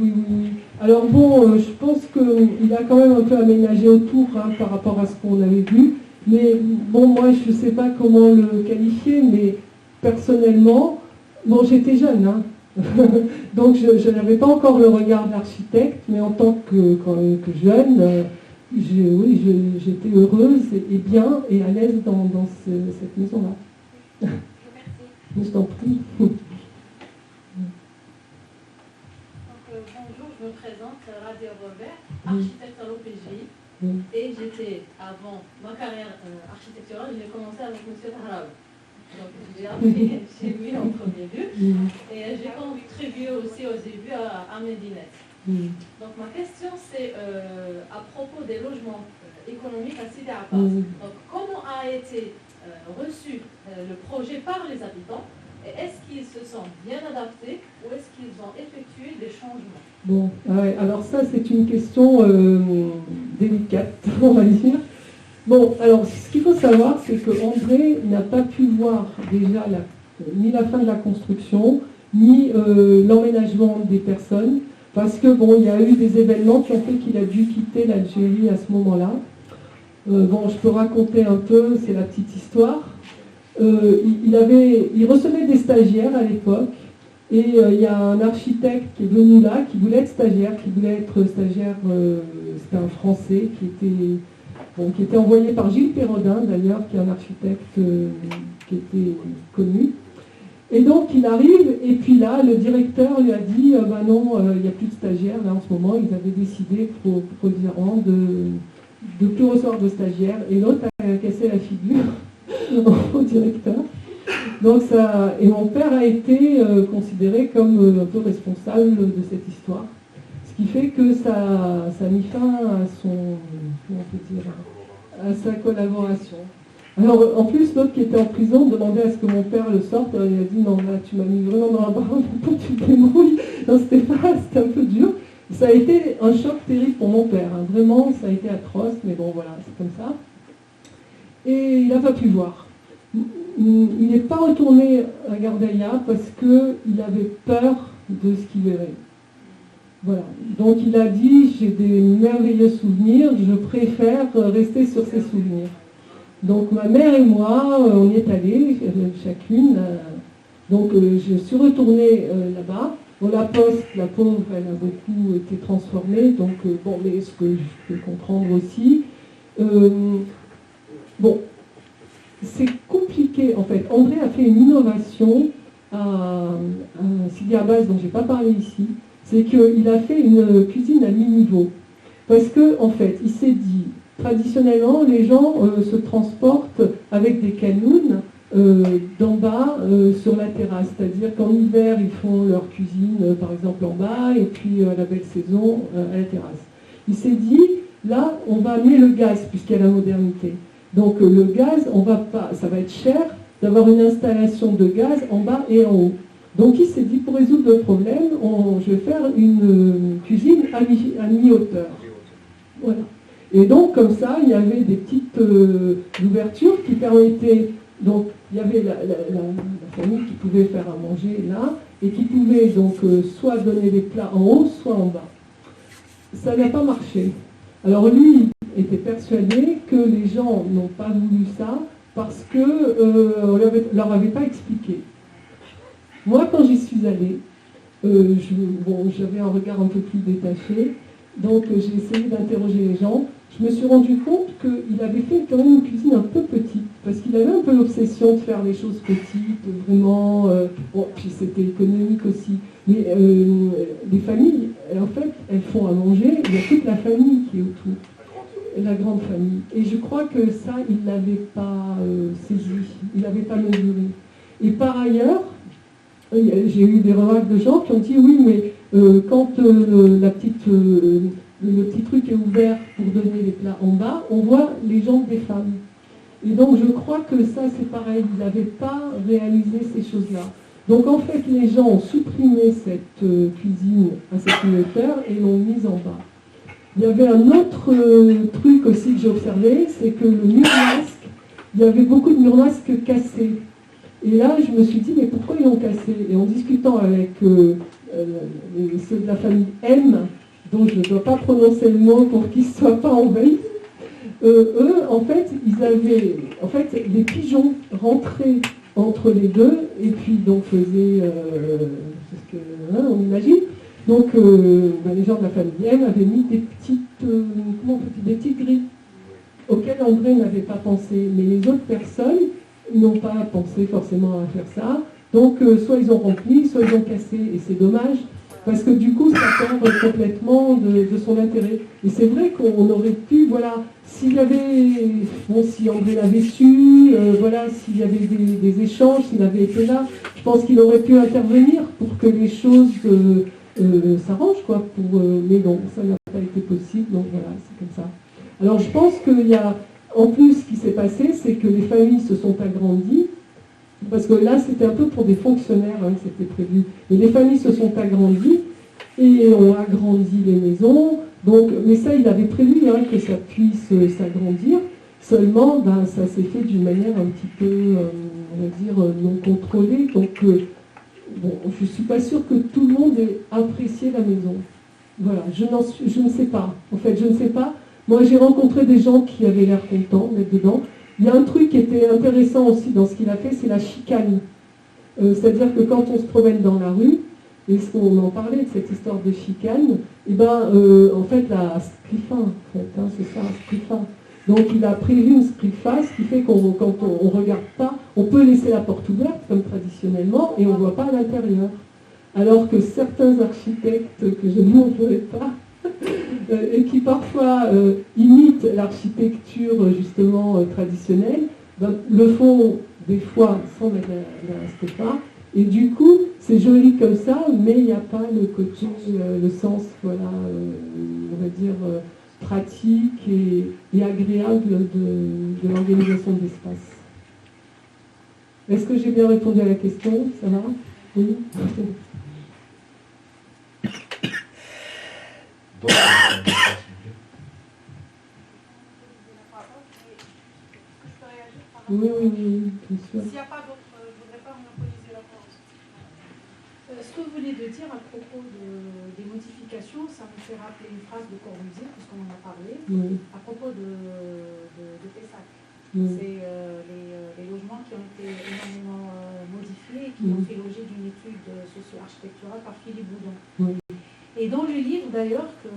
Alors bon, je pense qu'il a quand même un peu aménagé autour hein, par rapport à ce qu'on avait vu. Mais bon, moi, je ne sais pas comment le qualifier, mais personnellement, bon, j'étais jeune, hein. Donc je n'avais pas encore le regard d'architecte, mais en tant que jeune, j'étais heureuse et bien et à l'aise dans cette maison-là. Merci. Je t'en prie. Donc, bonjour, je me présente, Radia Robert, architecte à l'OPJ. Et j'étais, avant ma carrière architecturale, j'ai commencé avec M. Tahraoui. Donc j'ai appris chez lui en premier lieu. Et j'ai contribué aussi au début à Medinet. Donc ma question c'est à propos des logements économiques à Sidi Abbas. Donc comment a été reçu le projet par les habitants? Et est-ce qu'ils se sont bien adaptés ou est-ce qu'ils ont effectué des changements? Bon, ouais, alors ça c'est une question délicate, on va dire. Bon, alors ce qu'il faut savoir, c'est que André n'a pas pu voir déjà ni la fin de la construction, ni l'emménagement des personnes, parce que bon, il y a eu des événements qui ont fait qu'il a dû quitter l'Algérie à ce moment-là. Bon, je peux raconter un peu, c'est la petite histoire. Il recevait des stagiaires à l'époque, et il y a un architecte qui est venu là, qui voulait être stagiaire, c'était un Français qui était envoyé par Gilles Perrodin d'ailleurs, qui est un architecte qui était connu. Et donc il arrive, et puis là, le directeur lui a dit, bah non, il n'y a plus de stagiaires, là en ce moment, ils avaient décidé provisoirement de plus recevoir de stagiaires, et l'autre a cassé la figure au directeur. Donc et mon père a été considéré comme un peu responsable de cette histoire. Ce qui fait que ça a mis fin à sa collaboration. Alors en plus, l'autre qui était en prison demandait à ce que mon père le sorte. Il a dit non, là tu m'as mis vraiment dans la barre, tu te débrouilles. Non, c'était un peu dur. Ça a été un choc terrible pour mon père. Hein. Vraiment, ça a été atroce, mais bon voilà, c'est comme ça. Et il n'a pas pu voir. Il n'est pas retourné à Gardaïa parce qu'il avait peur de ce qu'il verrait. Voilà. Donc il a dit, j'ai des merveilleux souvenirs, je préfère rester sur ces souvenirs. Donc ma mère et moi, on y est allés, chacune. Donc je suis retournée là-bas. Bon, la poste, la pauvre, elle a beaucoup été transformée. Donc bon, mais ce que je peux comprendre aussi. Bon, c'est compliqué en fait. André a fait une innovation à Sidi Abbas dont je n'ai pas parlé ici, c'est qu'il a fait une cuisine à mi-niveau. Parce que en fait, il s'est dit, traditionnellement, les gens se transportent avec des canounes d'en bas sur la terrasse. C'est-à-dire qu'en hiver, ils font leur cuisine, par exemple, en bas, et puis la belle saison, à la terrasse. Il s'est dit, là, on va amener le gaz, puisqu'il y a la modernité. Donc le gaz, ça va être cher d'avoir une installation de gaz en bas et en haut. Donc il s'est dit, pour résoudre le problème, je vais faire une cuisine à mi-hauteur. Voilà. Et donc comme ça, il y avait des petites ouvertures qui permettaient, donc il y avait la famille qui pouvait faire à manger là, et qui pouvait donc soit donner des plats en haut, soit en bas. Ça n'a pas marché. Alors lui était persuadé que les gens n'ont pas voulu ça parce qu'on ne leur avait pas expliqué. Moi, quand j'y suis allée, j'avais un regard un peu plus détaché, donc j'ai essayé d'interroger les gens. Je me suis rendu compte qu'il avait fait quand même une cuisine un peu petite, parce qu'il avait un peu l'obsession de faire les choses petites, vraiment. Bon, puis c'était économique aussi. Mais les familles, en fait, elles font à manger, il y a toute la famille qui est autour. La grande famille. Et je crois que ça, il ne l'avait pas saisi, il n'avait pas mesuré. Et par ailleurs, j'ai eu des remarques de gens qui ont dit oui, mais quand le petit truc est ouvert pour donner les plats en bas, on voit les jambes des femmes. Et donc je crois que ça, c'est pareil, ils n'avaient pas réalisé ces choses-là. Donc en fait, les gens ont supprimé cette cuisine à cette hauteur et l'ont mise en bas. Il y avait un autre truc aussi que j'ai observé, c'est que le mur masque, il y avait beaucoup de murs masques cassés. Et là, je me suis dit, mais pourquoi ils l'ont cassé? Et en discutant avec ceux de la famille M, dont je ne dois pas prononcer le mot pour qu'ils ne soient pas envahis, eux, en fait, ils avaient des pigeons rentraient entre les deux, et puis donc faisaient, c'est ce que, on imagine. Donc les gens de la famille M avaient mis des petites grilles auxquelles André n'avait pas pensé. Mais les autres personnes n'ont pas pensé forcément à faire ça. Donc soit ils ont rempli, soit ils ont cassé. Et c'est dommage, parce que du coup ça perd complètement de son intérêt. Et c'est vrai qu'on aurait pu, voilà, s'il y avait, si André l'avait su, voilà, s'il y avait des échanges, s'il avait été là, je pense qu'il aurait pu intervenir pour que les choses s'arrange, quoi, mais non, ça n'a pas été possible, donc voilà, c'est comme ça. Alors je pense qu'il y a, en plus, ce qui s'est passé, c'est que les familles se sont agrandies, parce que là, c'était un peu pour des fonctionnaires, c'était prévu, mais les familles se sont agrandies, et ont agrandi les maisons, donc, mais ça, il avait prévu que ça puisse s'agrandir, seulement, ça s'est fait d'une manière un petit peu, on va dire, non contrôlée, donc bon, je ne suis pas sûre que tout le monde ait apprécié la maison. Voilà, je ne sais pas. En fait, je ne sais pas. Moi, j'ai rencontré des gens qui avaient l'air contents d'être dedans. Il y a un truc qui était intéressant aussi dans ce qu'il a fait, c'est la chicane. C'est-à-dire que quand on se promène dans la rue, et on en parlait de cette histoire de chicane, et en fait, la scrifa, en fait, c'est ça, scrifa. Donc il a prévu une scrifa, ce qui fait quand on ne regarde pas, on peut laisser la porte ouverte, comme traditionnellement, et on ne voit pas à l'intérieur. Alors que certains architectes, que je ne montrerai pas, et qui parfois imitent l'architecture justement traditionnelle, le font des fois sans mettre la scrifa, et du coup, c'est joli comme ça, mais il n'y a pas le côté, le sens, voilà, on va dire, pratique et agréable de l'organisation de l'espace. Est-ce que j'ai bien répondu à la question? Ça va? Oui. Oui, bien sûr. S'il n'y a pas d'autres, je ne voudrais pas monopoliser la parole. Ce que vous venez de dire à propos des modifications, ça me fait rappeler une phrase de Corbusier, puisqu'on en a parlé, à propos de Pessac. C'est les logements qui ont été énormément modifiés et qui ont fait l'objet d'une étude socio-architecturale par Philippe Boudon. Et dans le livre d'ailleurs que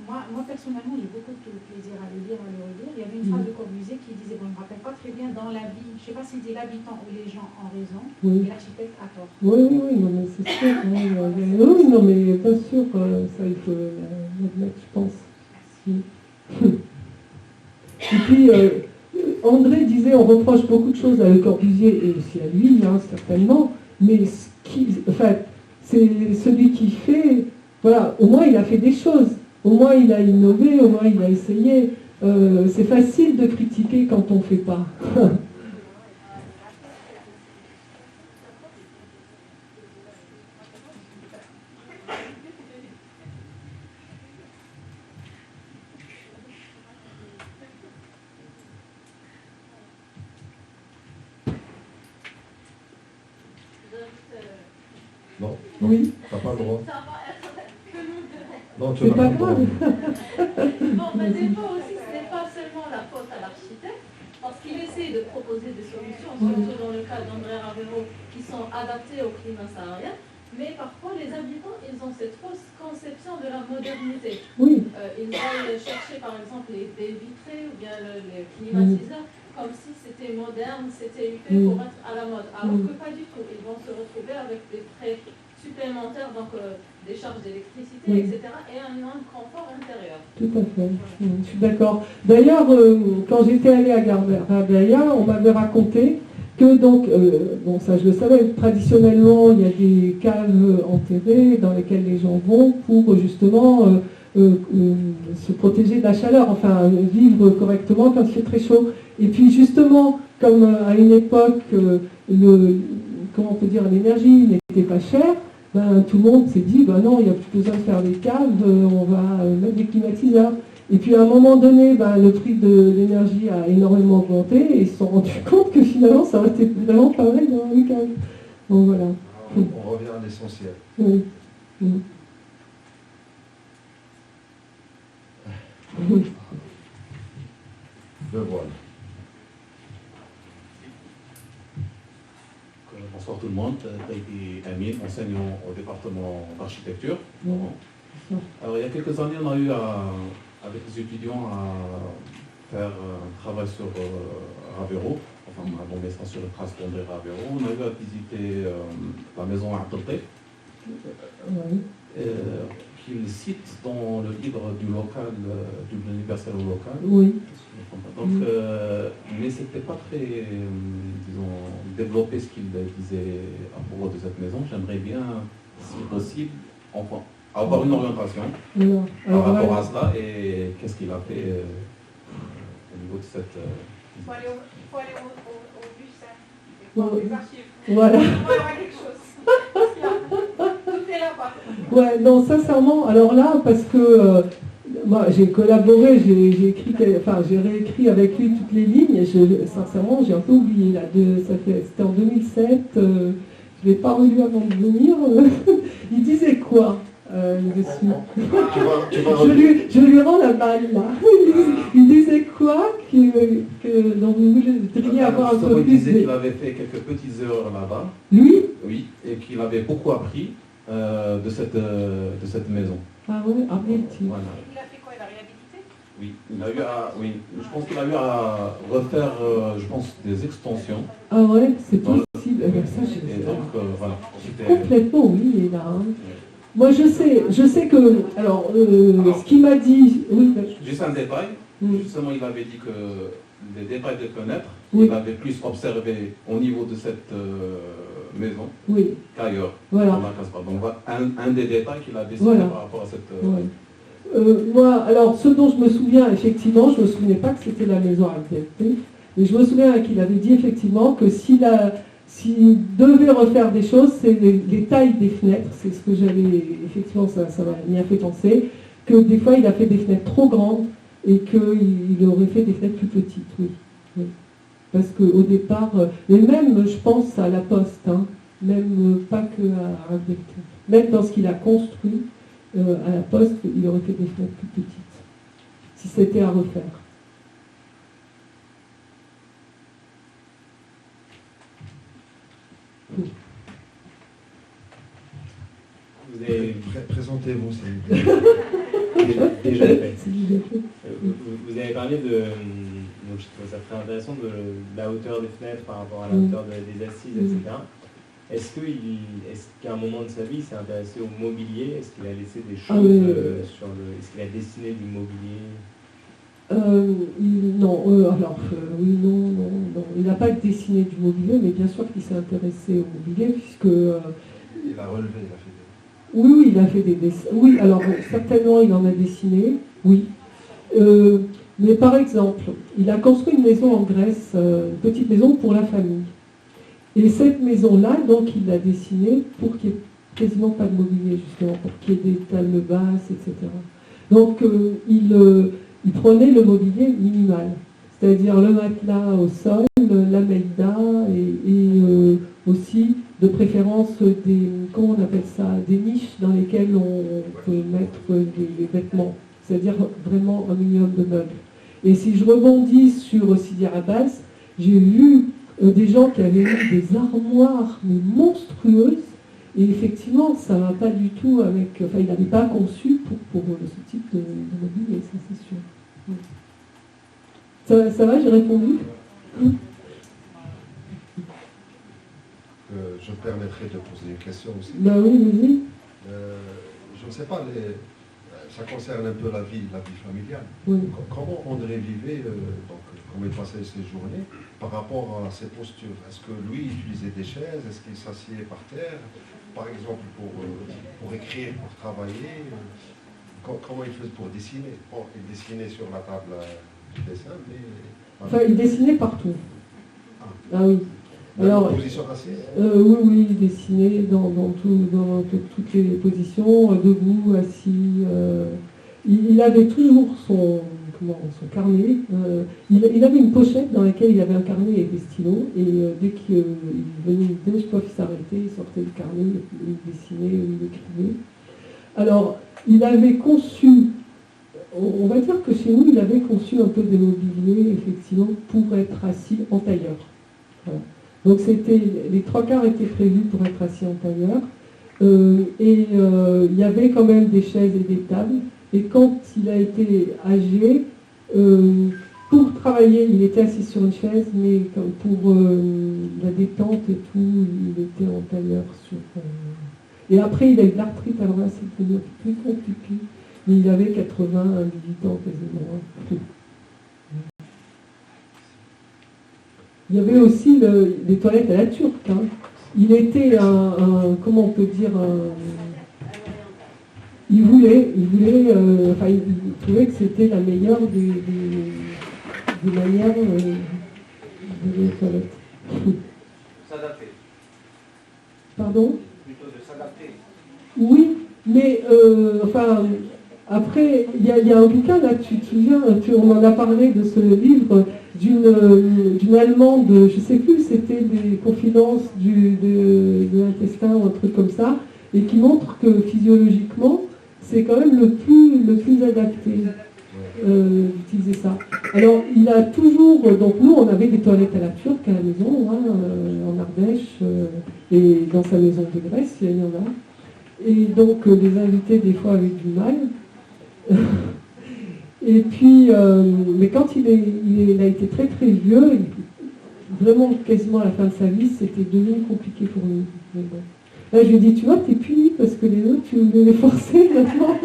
moi moi, personnellement, j'ai beaucoup de plaisir à le lire, à le relire. Il y avait une phrase de Corbusier qui disait, bon, je ne me rappelle pas très bien, dans la vie, je ne sais pas s'il dit l'habitant ou les gens ont raison, Oui. et l'architecte a tort. Oui, non, mais c'est sûr. Oui, non, mais bien sûr, ça, il faut l'admettre, je pense. Oui. Et puis, André disait, on reproche beaucoup de choses à Le Corbusier, et aussi à lui, hein, certainement, mais c'est celui qui fait, voilà, au moins il a fait des choses, au moins il a innové, au moins il a essayé. C'est facile de critiquer quand on ne fait pas. Non, Oui. t'as pas le droit. Ça va être que nous deux. Non, tu C'est n'as pas pas le droit. Bon, mais des fois aussi, ce n'est pas seulement la faute à l'architecte, parce qu'il essaie de proposer des solutions, surtout dans le cas d'André Ravero, qui sont adaptées au climat saharien, mais parfois les habitants, ils ont cette fausse conception de la modernité. Oui. Ils veulent chercher par exemple les baies vitrées ou bien les climatiseurs, comme si c'était moderne, c'était fait pour être à la mode, alors que pas du tout. Ils vont se retrouver avec des frais supplémentaires, donc des charges d'électricité, etc., et un confort intérieur. Tout à fait, je suis d'accord. D'ailleurs, quand j'étais allée à Garbaya, on m'avait raconté que donc, bon ça je le savais, traditionnellement il y a des caves enterrées dans lesquelles les gens vont pour justement se protéger de la chaleur, enfin vivre correctement quand il fait très chaud. Et puis justement, comme à une époque, comment on peut dire, l'énergie n'était pas chère, ben, tout le monde s'est dit, ben non, il n'y a plus besoin de faire des caves, on va mettre des climatiseurs. Et puis à un moment donné, ben, le prix de l'énergie a énormément augmenté et ils se sont rendus compte que finalement ça restait vraiment pas mal dans les caves. Donc voilà. On revient à l'essentiel. Oui. Le voile. Bonsoir tout le monde, Taïbi Amin, enseignant au département d'architecture. Alors il y a quelques années, on a eu avec les étudiants à faire un travail sur Ravero, enfin on a ça sur le trace d'André Ravero. On a eu à visiter la maison à Toté, qu'il cite dans le livre du local, de l'universel local. Oui. Donc, mais c'était pas très, disons, développé ce qu'il disait à propos de cette maison. J'aimerais bien, si possible, enfin, avoir une orientation par rapport à cela et qu'est-ce qu'il a fait au niveau de cette... Il faut aller au bus, hein. Il faut les archives. Voilà. Il faut avoir quelque chose. Tout est là-bas. Ouais, non, sincèrement, alors là, parce que moi j'ai collaboré, j'ai réécrit avec lui toutes les lignes, et sincèrement j'ai un peu oublié là, c'était en 2007, je ne l'ai pas relu avant de venir. Il disait quoi dessus je lui rends la balle là. Il disait quoi dont vous voudriez avoir un peu plus. Il disait qu'il avait fait quelques petites erreurs là-bas. Lui? Oui, et qu'il avait beaucoup appris de cette maison. Ah oui, Voilà. Il a fait quoi? Il a réhabilité? Oui, je pense qu'il a eu à refaire, je pense, des extensions. Ah ouais, c'est possible. Ça, et donc, voilà. Complètement, oui, là. Hein. Moi, je sais que, alors, ce qu'il m'a dit, oui. Juste un détail, justement, il avait dit que les détails de fenêtres, oui. Il avait plus observé au niveau de cette maison qu'ailleurs. Voilà. Donc, voilà un des détails qu'il avait cité par rapport à cette... moi, alors, ce dont je me souviens, effectivement, je ne me souvenais pas que c'était la maison architectée, mais je me souviens qu'il avait dit effectivement que s'il devait refaire des choses, c'est les tailles des fenêtres, c'est ce que j'avais, effectivement, ça m'y a fait penser, que des fois il a fait des fenêtres trop grandes et qu'il aurait fait des fenêtres plus petites, oui. Parce qu'au départ, et même, je pense à la Poste, hein, même pas que à Architecture, même dans ce qu'il a construit, à la Poste, il aurait fait des fenêtres plus petites, si c'était à refaire. Présentez-vous, s'il vous plaît. déjà fait. C'est déjà fait. Vous avez parlé donc je trouve ça très intéressant, de la hauteur des fenêtres par rapport à la hauteur des assises, etc. Est-ce qu'à un moment de sa vie, il s'est intéressé au mobilier? Est-ce qu'il a laissé des choses est-ce qu'il a dessiné du mobilier? Non, non. Il n'a pas dessiné du mobilier, mais bien sûr qu'il s'est intéressé au mobilier, puisque... il a relevé, il a fait des... Oui, il a fait des dessins. Oui, alors certainement, il en a dessiné, oui. Mais par exemple, il a construit une maison en Grèce, une petite maison pour la famille. Et cette maison-là, donc, il l'a dessinée pour qu'il n'y ait quasiment pas de mobilier, justement, pour qu'il y ait des tables basses, etc. Donc, il prenait le mobilier minimal, c'est-à-dire le matelas au sol, la maïda et aussi, de préférence, comment on appelle ça, des niches dans lesquelles on peut mettre les vêtements, c'est-à-dire vraiment un minimum de meubles. Et si je rebondis sur Sidi Abbas, j'ai vu des gens qui avaient eu des armoires mais monstrueuses, et effectivement, ça ne va pas du tout avec... Enfin, il n'avait pas conçu pour ce type de mobilier, ça c'est sûr. Ça va, j'ai répondu? Je me permettrai de poser une question aussi. Ben oui, vas-y. Je ne sais pas, ça concerne un peu la vie familiale. Oui. Comment André vivait, comment il passait ses journées par rapport à ses postures? Est-ce que lui utilisait des chaises? Est-ce qu'il s'asseyait par terre, par exemple, pour écrire, pour travailler? Comment il faisait pour dessiner? Bon, il dessinait sur la table du dessin, mais... Enfin, il dessinait partout. Ah oui. Alors, position assise? Oui, il dessinait dans toutes les positions, debout, assis. Il avait toujours son carnet. Il avait une pochette dans laquelle il avait un carnet et des stylos. Et dès qu'il venait une idée, je crois qu'il s'arrêtait, il sortait le carnet, il dessinait, il écrivait. Alors, il avait conçu, on va dire que chez nous, il avait conçu un peu des mobiliers, effectivement, pour être assis en tailleur. Voilà. Donc les 3/4 étaient prévus pour être assis en tailleur. Il y avait quand même des chaises et des tables. Et quand il a été âgé, pour travailler, il était assis sur une chaise, mais comme pour la détente et tout, il était en tailleur. Et après, il a eu de l'arthrite, alors là, c'est devenu plus compliqué. Mais il avait 88 ans quasiment. Il y avait aussi les toilettes à la turque. Hein. Il était comment on peut dire, il trouvait que c'était la meilleure des manières de toilettes. S'adapter. Pardon? Plutôt de s'adapter. Oui, mais après, il y a un bouquin là, tu te souviens, on en a parlé de ce livre d'une Allemande, je ne sais plus, c'était des confidences de l'intestin ou un truc comme ça, et qui montre que physiologiquement, c'est quand même le plus adapté d'utiliser ça. Alors, il a toujours, donc nous, on avait des toilettes à la turque à la maison, en Ardèche, et dans sa maison de Grèce, il y en a. Et donc, les invités, des fois, avaient du mal. Et puis, mais quand il a été très très vieux, vraiment quasiment à la fin de sa vie, c'était devenu compliqué pour lui. Mais bon. Là, je lui ai dit, tu vois, t'es puni parce que les autres, tu voulais les forcer maintenant.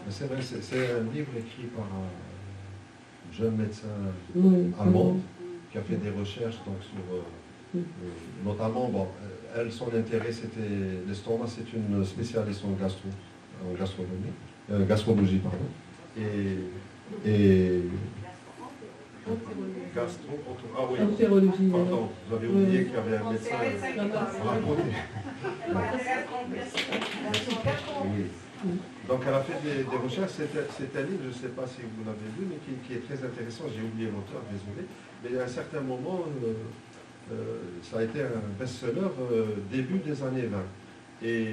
C'est vrai, c'est un livre écrit par un jeune médecin allemand qui a fait des recherches donc, sur, notamment, elle, son intérêt, c'était l'estomac, c'est une spécialiste en gastrologie, pardon. Et entérologie. Pardon, vous avez oublié qu'il y avait un médecin à côté. Oui. Donc elle a fait des recherches, c'est un livre, je ne sais pas si vous l'avez lu, mais qui est très intéressant, j'ai oublié l'auteur, désolé, mais à un certain moment, ça a été un best-seller début des années 20. Et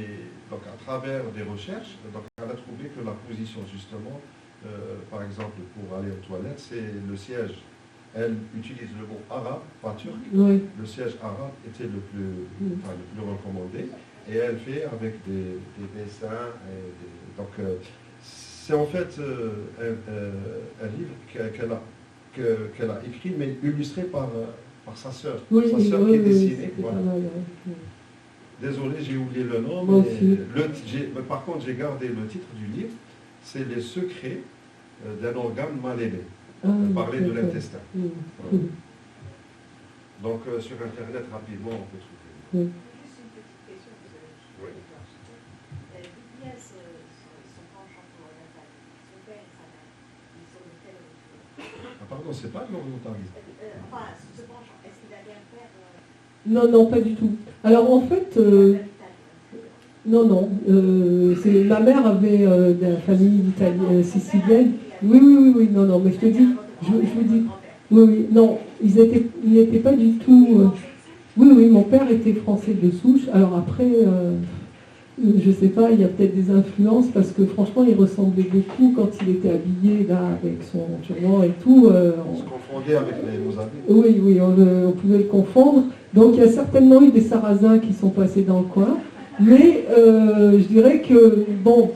donc à travers des recherches, donc, elle a trouvé que la position justement, par exemple pour aller aux toilettes, c'est le siège. Elle utilise le mot arabe, pas turc. Oui. Le siège arabe était le plus recommandé. Et elle fait avec des dessins. Donc, c'est en fait un livre qu'elle a écrit, mais illustré par sa sœur. Oui, sa sœur qui est dessinée. Voilà. pas mal, ouais. Désolé, j'ai oublié le nom, Moi mais aussi. par contre, j'ai gardé le titre du livre. C'est Les secrets d'un organe mal aimé. Ah, Parler de d'accord. l'intestin. Mm. Voilà. Donc, sur Internet, rapidement, on peut trouver. Mm. Juste une petite question, parce que je Oui. d'où vient son penchant pour l'oriental? Son père et sa mère, ils sont de quelle origine? Ah, pardon, c'est pas l'orientalisme. Enfin, ce penchant, est-ce qu'il avait un père Non, non, pas du tout. Alors en fait, non, ma mère avait de la famille sicilienne. Oui, non, mais je te dis, je vous dis, oui, non, ils n'étaient pas du tout. Oui, mon père était français de souche. Alors après, je sais pas, il y a peut-être des influences parce que franchement, il ressemblait beaucoup quand il était habillé là avec son turban et tout. On se confondait avec les Mozambiques. Oui, on pouvait le confondre. Donc il y a certainement eu des Sarrasins qui sont passés dans le coin. Mais je dirais que, bon,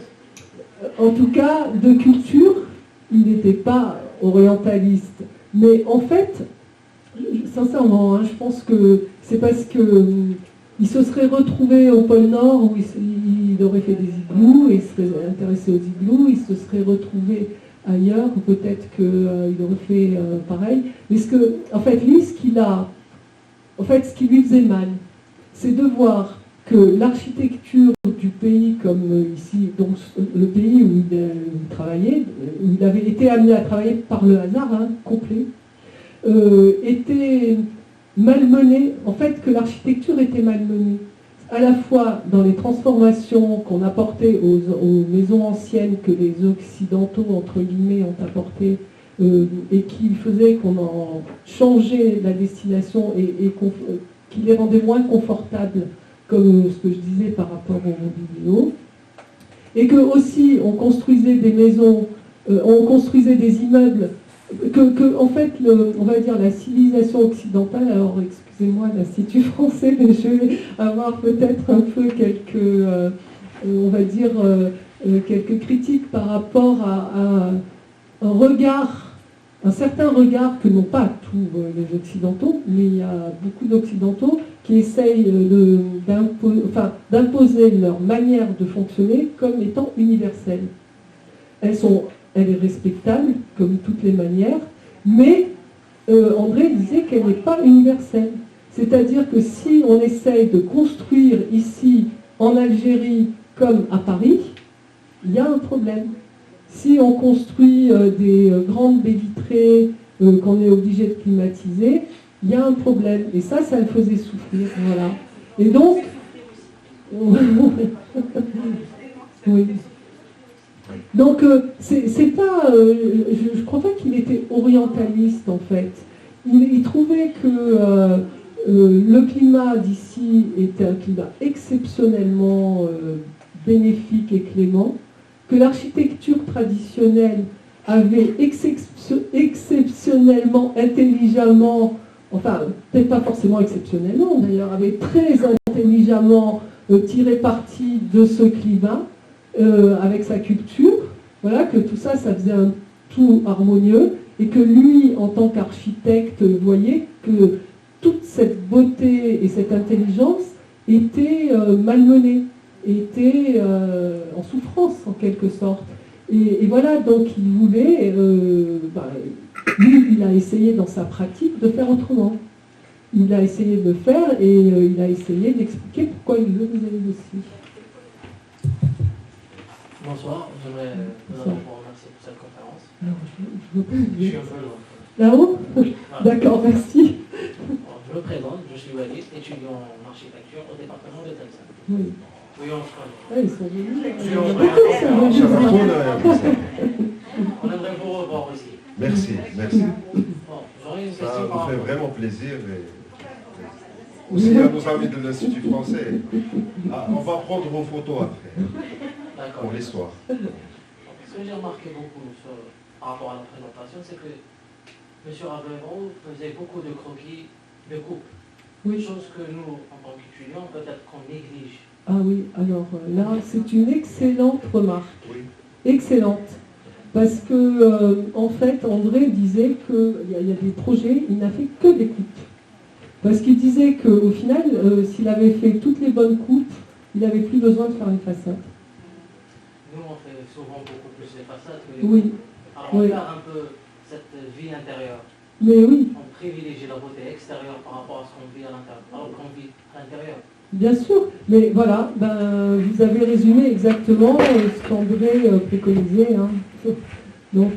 en tout cas, de culture, il n'était pas orientaliste. Mais en fait, sincèrement, je pense que c'est parce qu'il se serait retrouvé au pôle Nord où il aurait fait des igloos, et il serait intéressé aux igloos, il se serait retrouvé ailleurs, ou peut-être qu'il aurait fait pareil. Mais en fait, lui, ce qui lui faisait mal, c'est de voir que l'architecture du pays, comme ici, donc le pays où il travaillait, où il avait été amené à travailler par le hasard complet, était malmenée, en fait que l'architecture était malmenée, à la fois dans les transformations qu'on apportait aux maisons anciennes que les Occidentaux, entre guillemets, ont apportées, et qui faisaient qu'on en changeait la destination et qui les rendait moins confortables, comme ce que je disais par rapport aux vidéos, et que aussi on construisait des maisons, on construisait des immeubles, en fait, on va dire la civilisation occidentale, alors excusez-moi l'Institut français, mais je vais avoir peut-être un peu quelques, on va dire, quelques critiques par rapport à un certain regard que n'ont pas tous les Occidentaux, mais il y a beaucoup d'Occidentaux qui essayent d'imposer leur manière de fonctionner comme étant universelle. Elle est respectable, comme toutes les manières, mais André disait qu'elle n'est pas universelle. C'est-à-dire que si on essaye de construire ici, en Algérie, comme à Paris, il y a un problème. Si on construit des grandes baies vitrées qu'on est obligé de climatiser, il y a un problème. Et ça le faisait souffrir. Voilà. Et donc... oui. Donc, c'est pas... je crois pas qu'il était orientaliste, en fait. Il trouvait que le climat d'ici était un climat exceptionnellement bénéfique et clément, que l'architecture traditionnelle avait exceptionnellement, intelligemment, enfin, peut-être pas forcément exceptionnellement, d'ailleurs, avait très intelligemment tiré parti de ce climat, avec sa culture, voilà, que tout ça, ça faisait un tout harmonieux, et que lui, en tant qu'architecte, voyait que toute cette beauté et cette intelligence était malmenée, était en souffrance, en quelque sorte. Et voilà, donc il voulait, lui, il a essayé dans sa pratique de faire autrement. Il a essayé de le faire, et il a essayé d'expliquer pourquoi il le faisait aussi. Bonsoir, j'aimerais vous remercier pour cette conférence. Alors, je veux pas Je suis un peu loin. Là-haut. Voilà. D'accord, merci. Bon, je me présente, je suis Walid, étudiant en architecture au département de Telsa. Oui. Oui, on se connaît. Ah, ils sont venus. On aimerait vous revoir aussi. Merci, merci. Bon, j'aurais une Ça question nous par fait rapport. vraiment plaisir. Et aussi à nos amis de l'Institut français. Ah, on va prendre vos photos après, D'accord. pour l'histoire. Ce que j'ai remarqué beaucoup par rapport à la présentation, c'est que M. Avero faisait beaucoup de croquis de coupe. Oui. Chose que nous, en tant qu'étudiants, peut-être qu'on néglige. Ah oui, alors là, c'est une excellente remarque. Oui. Excellente. Parce que, en fait, André disait qu'il y a des projets, il n'a fait que des coupes. Parce qu'il disait qu'au final, s'il avait fait toutes les bonnes coupes, il n'avait plus besoin de faire une façade. Nous, on fait souvent beaucoup plus les façades que les Oui. coupes. Alors, on Oui. perd un peu cette vie intérieure. Mais oui, On privilégie la beauté extérieure par rapport à ce qu'on vit à l'intérieur, alors qu'on vit à l'intérieur. bien sûr. Mais voilà, ben, vous avez résumé exactement ce qu'André préconisait. Hein. Donc,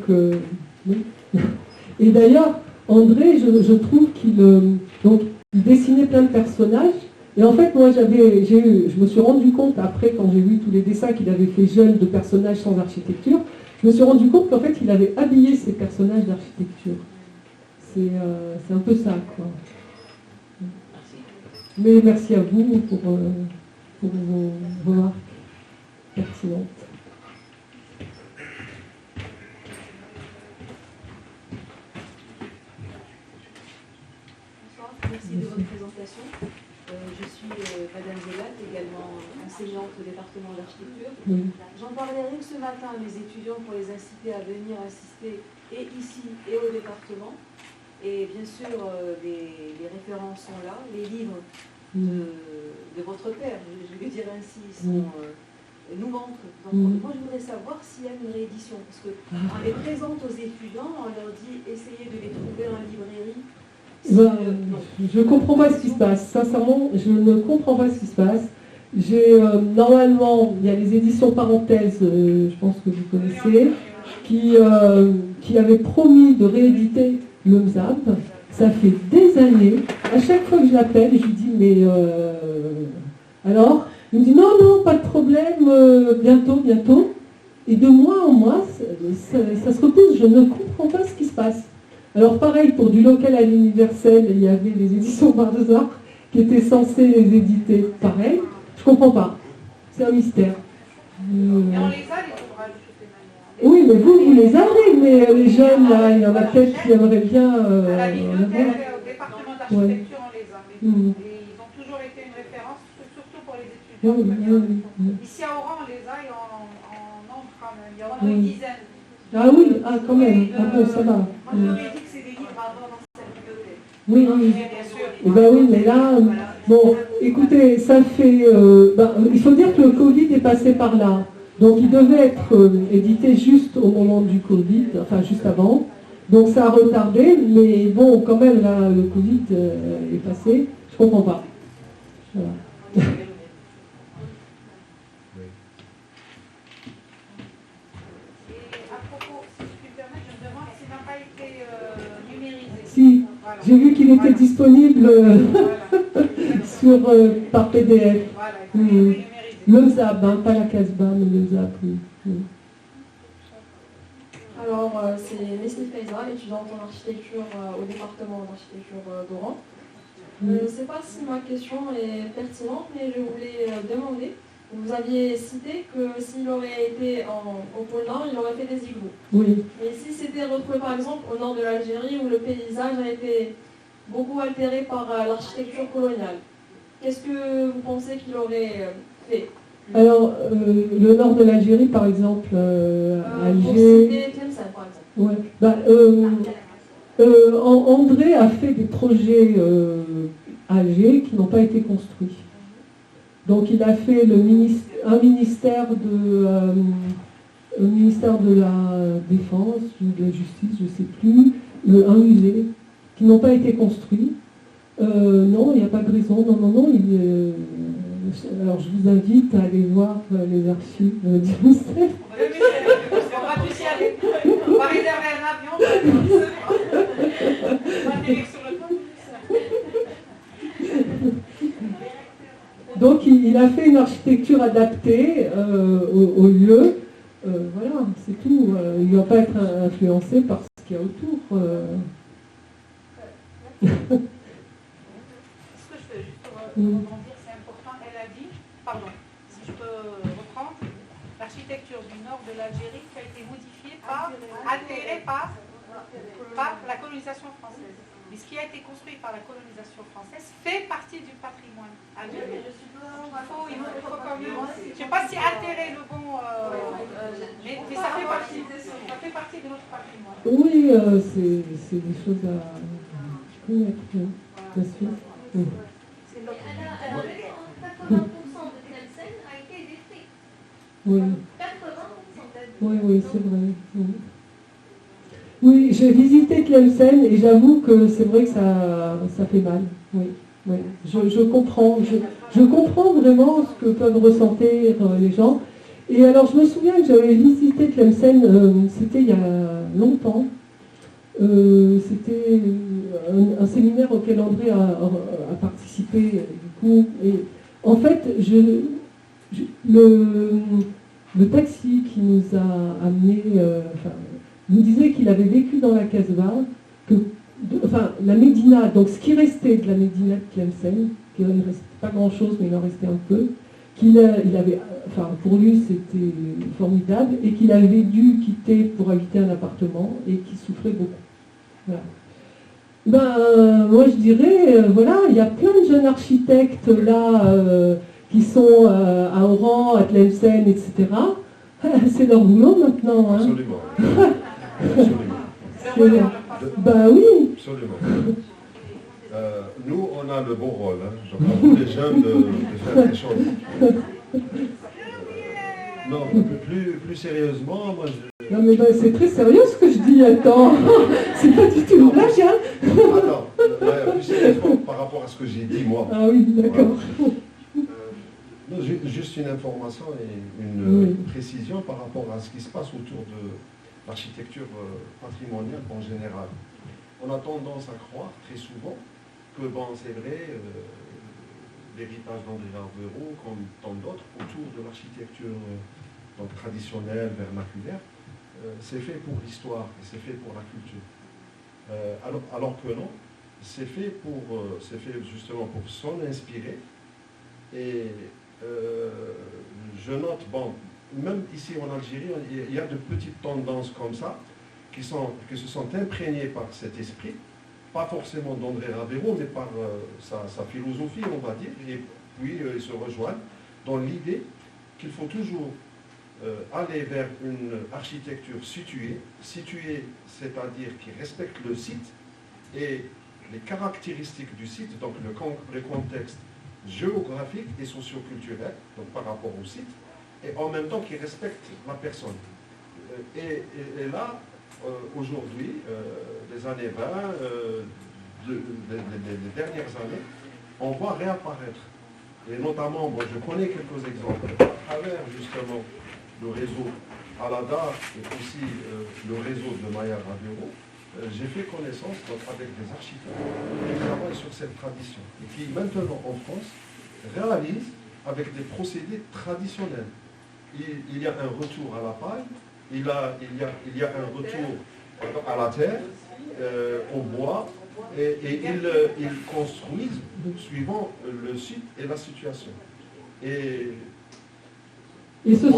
oui. Et d'ailleurs, André, je trouve qu'il donc, il dessinait plein de personnages. Et en fait, moi, je me suis rendu compte, après, quand j'ai vu tous les dessins qu'il avait fait jeune de personnages sans architecture, je me suis rendu compte qu'en fait, il avait habillé ces personnages d'architecture. C'est un peu ça, quoi. Merci. Mais merci à vous pour vos remarques pertinentes. Bonsoir, merci de votre présentation. Je suis Madame Zelat, également enseignante au département d'architecture. Oui. J'en parlais rien que ce matin à mes étudiants pour les inciter à venir assister et ici et au département. Et bien sûr, les références sont là, les livres de votre père, je vais dire ainsi, nous manquent. Donc, moi, je voudrais savoir s'il y a une réédition, parce qu'on les présente aux étudiants, on leur dit essayez de les trouver en librairie. Je ne comprends pas ce qui se passe. Sincèrement, je ne comprends pas ce qui se passe. Normalement, il y a les éditions Parenthèses, je pense que vous connaissez, qui avaient promis de rééditer le MZAP. Ça fait des années. À chaque fois que je l'appelle, je lui dis mais alors, il me dit non, pas de problème, bientôt. Et de mois en mois, ça se repousse. Je ne comprends pas ce qui se passe. Alors pareil, pour du local à l'universel, il y avait les éditions Barza qui étaient censées les éditer. Pareil, je comprends pas. C'est un mystère. Et on les a, les ouvrages, de toutes les manières. Oui, mais vous les avez, mais les jeunes, là, il y en a peut-être qui aimeraient bien... À la bibliothèque, au département d'architecture, on les a. Et ils ont toujours été une référence, surtout pour les étudiants. Ici à Oran, on les a et en nombre quand même. Il y en a une dizaine. Ah oui, quand même. Bon, ça va. Moi, je leur ai dit que c'est des livres à avoir dans cette bibliothèque. Oui. Bien sûr. Eh ben oui, mais là, bon, écoutez, ça fait... il faut dire que le Covid est passé par là. Donc il devait être édité juste au moment du Covid, enfin juste avant. Donc ça a retardé, mais bon, quand même, là, le Covid est passé. Je comprends pas. Voilà. Si, j'ai vu qu'il était disponible sur, par PDF. Le MZAP, hein, pas la Casbah, mais le MZAP. Oui. Alors, c'est Leslie Faiza, étudiante en architecture au département d'architecture d'Oran. Je ne sais pas si ma question est pertinente, mais je voulais demander, vous aviez cité que s'il aurait été au pôle Nord, il aurait fait des igloos. Oui. Mais si c'était retrouvé par exemple au nord de l'Algérie, où le paysage a été beaucoup altéré par l'architecture coloniale, qu'est-ce que vous pensez qu'il aurait fait? Alors, le nord de l'Algérie, par exemple, Pour Alger... citer Tlemcen, par exemple. Ouais. André a fait des projets à Alger qui n'ont pas été construits. Donc il a fait un ministère de la Défense ou de la Justice, je ne sais plus, un musée, qui n'ont pas été construits. Non, il n'y a pas de raison. Non. Alors je vous invite à aller voir les archives du ministère. On va tous y aller. On va réserver un avion. On va atterrir sur le pont. Donc il a fait une architecture adaptée au lieu. Voilà, c'est tout. Il ne va pas être influencé par ce qu'il y a autour. Ce que je fais juste pour rebondir, c'est important. Elle a dit, pardon, si je peux reprendre, l'architecture du nord de l'Algérie qui a été modifiée altérée par la colonisation française. mais ce qui a été construit par la colonisation française fait partie du patrimoine algérien. Il faut quand même, je ne sais pas si altérer le bon, mais ça fait partie de notre patrimoine. Oui, c'est des choses à connaître, bien sûr. Et 80% de Tlemcen a été détruit. Oui. 80%. Oui, c'est vrai. Oui, j'ai visité Tlemcen et j'avoue que c'est vrai que ça fait mal. Oui. Je comprends. Je comprends vraiment ce que peuvent ressentir les gens. Et alors, je me souviens que j'avais visité Tlemcen, c'était il y a longtemps. C'était un séminaire auquel André a participé, du coup. Et en fait, le taxi qui nous a amenés, nous disait qu'il avait vécu dans la Casbah, la Médina, donc ce qui restait de la Médina de Tlemcen, qu'il ne restait pas grand-chose, mais il en restait un peu, pour lui c'était formidable, et qu'il avait dû quitter pour habiter un appartement, et qu'il souffrait beaucoup. Voilà. Moi je dirais, il y a plein de jeunes architectes là, qui sont à Oran, à Tlemcen, etc. C'est leur boulot maintenant. Hein. Absolument. Absolument. Oui. Absolument. Nous, on a le bon rôle. Hein. Je crois pour les jeunes de faire des choses. Non, plus sérieusement, moi je... Non mais c'est très sérieux ce que je dis, attends. C'est pas du tout une blague, hein. Attends, plus sérieusement par rapport à ce que j'ai dit moi. Ah oui, d'accord. Juste une information et une précision par rapport à ce qui se passe autour de l'architecture patrimoniale en général. On a tendance à croire très souvent que, c'est vrai, l'héritage d'André Ravero, comme tant d'autres, autour de l'architecture traditionnelle, vernaculaire, c'est fait pour l'histoire et c'est fait pour la culture. Alors que non, c'est fait justement pour s'en inspirer. Et je note, même ici en Algérie, il y a de petites tendances comme ça qui se sont imprégnées par cet esprit, pas forcément d'André Ravero, mais par sa philosophie, on va dire, et puis ils se rejoignent dans l'idée qu'il faut toujours aller vers une architecture située, c'est-à-dire qui respecte le site et les caractéristiques du site, donc le contexte géographique et socio-culturel, donc par rapport au site, et en même temps qui respecte la personne. Et là, aujourd'hui, les années 20, les dernières années, on voit réapparaître. Et notamment, je connais quelques exemples à travers justement le réseau Alada et aussi le réseau de Maya Ravero. J'ai fait connaissance avec des architectes qui travaillent sur cette tradition et qui maintenant en France réalisent avec des procédés traditionnels. Il y a un retour à la paille, il y a un retour à la terre, au bois, et ils construisent suivant le site et la situation. Et ce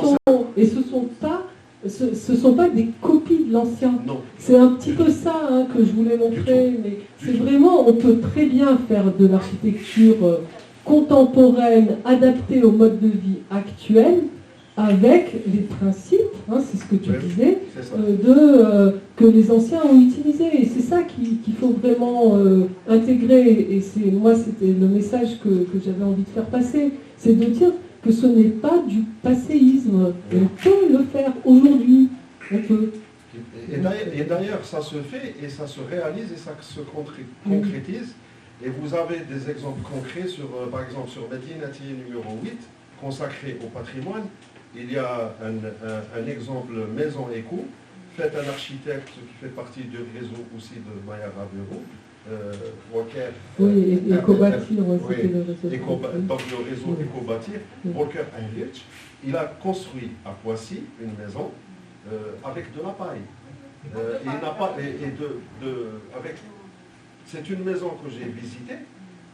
sont pas des copies de l'ancien. C'est un petit peu ça que je voulais montrer. Mais c'est vraiment, on peut très bien faire de l'architecture contemporaine, adaptée au mode de vie actuel, avec les principes, c'est ce que tu disais, que les anciens ont utilisés. Et c'est ça qu'il faut vraiment intégrer. Et moi, c'était le message que j'avais envie de faire passer. C'est de dire que ce n'est pas du passéisme. On peut le faire aujourd'hui. On peut. Et d'ailleurs, ça se fait et ça se réalise et ça se concrétise. Et vous avez des exemples concrets, par exemple sur Medinati numéro 8, consacré au patrimoine. Il y a un exemple maison éco, fait un architecte qui fait partie du réseau aussi de Maya Ravero, Walker. Oui, Éco-Bâtir, c'était le réseau. Donc le réseau Éco-Bâtir, Walker Heinrich, il a construit à Poissy une maison avec de la paille. Il n'a pas c'est une maison que j'ai visitée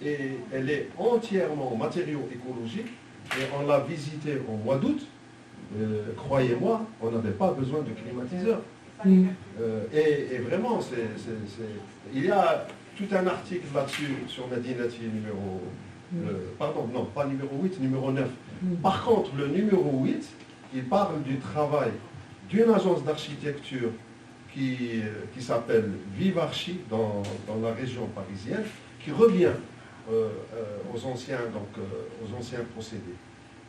et elle est entièrement en matériaux écologiques et on l'a visitée au mois d'août. Croyez-moi, on n'avait pas besoin de climatiseur. Et vraiment, il y a tout un article là-dessus sur Madinati numéro... pardon, non, pas numéro 8, numéro 9. Par contre, le numéro 8, il parle du travail d'une agence d'architecture qui s'appelle Vivarchi dans la région parisienne, qui revient aux anciens procédés.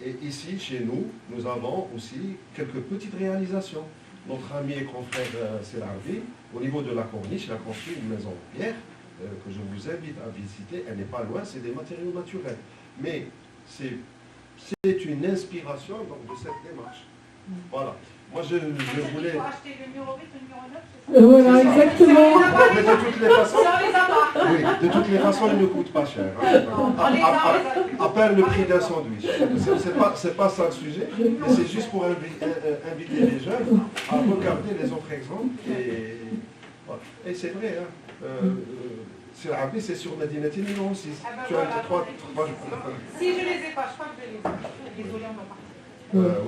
Et ici, chez nous, nous avons aussi quelques petites réalisations. Notre ami et confrère Selarbi, au niveau de la corniche, il a construit une maison en pierre que je vous invite à visiter. Elle n'est pas loin, c'est des matériaux naturels. Mais c'est une inspiration donc, de cette démarche. Voilà. Moi, je voulais... Il faut acheter le numéro 8 ou le numéro 9, Voilà, exactement. Mais de toutes les façons, oui, de toutes les façons, il ne coûte pas cher. À peine le prix d'un sandwich. C'est pas ça le sujet, mais c'est juste pour inviter les jeunes à regarder les autres exemples. Et c'est vrai, c'est sur Madinati numéro 6. Tu as 3 Si je les ai pas, je crois que je les ai. Désolé, on va partir.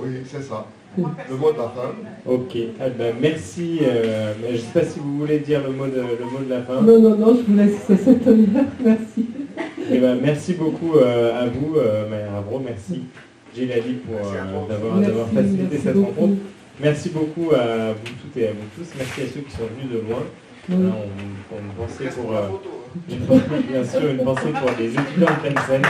Oui, c'est ça. Le mot de la fin. Ok, merci. Je ne sais pas si vous voulez dire le mot de la fin. Non, je vous laisse cet honneur. Merci. Merci beaucoup à vous, Maya Ravro. Merci, Djilali, d'avoir facilité cette rencontre. Merci beaucoup à vous toutes et à vous tous. Merci à ceux qui sont venus de loin. On pensait pour, bien sûr, une pensée pour les étudiants de Tlemcen.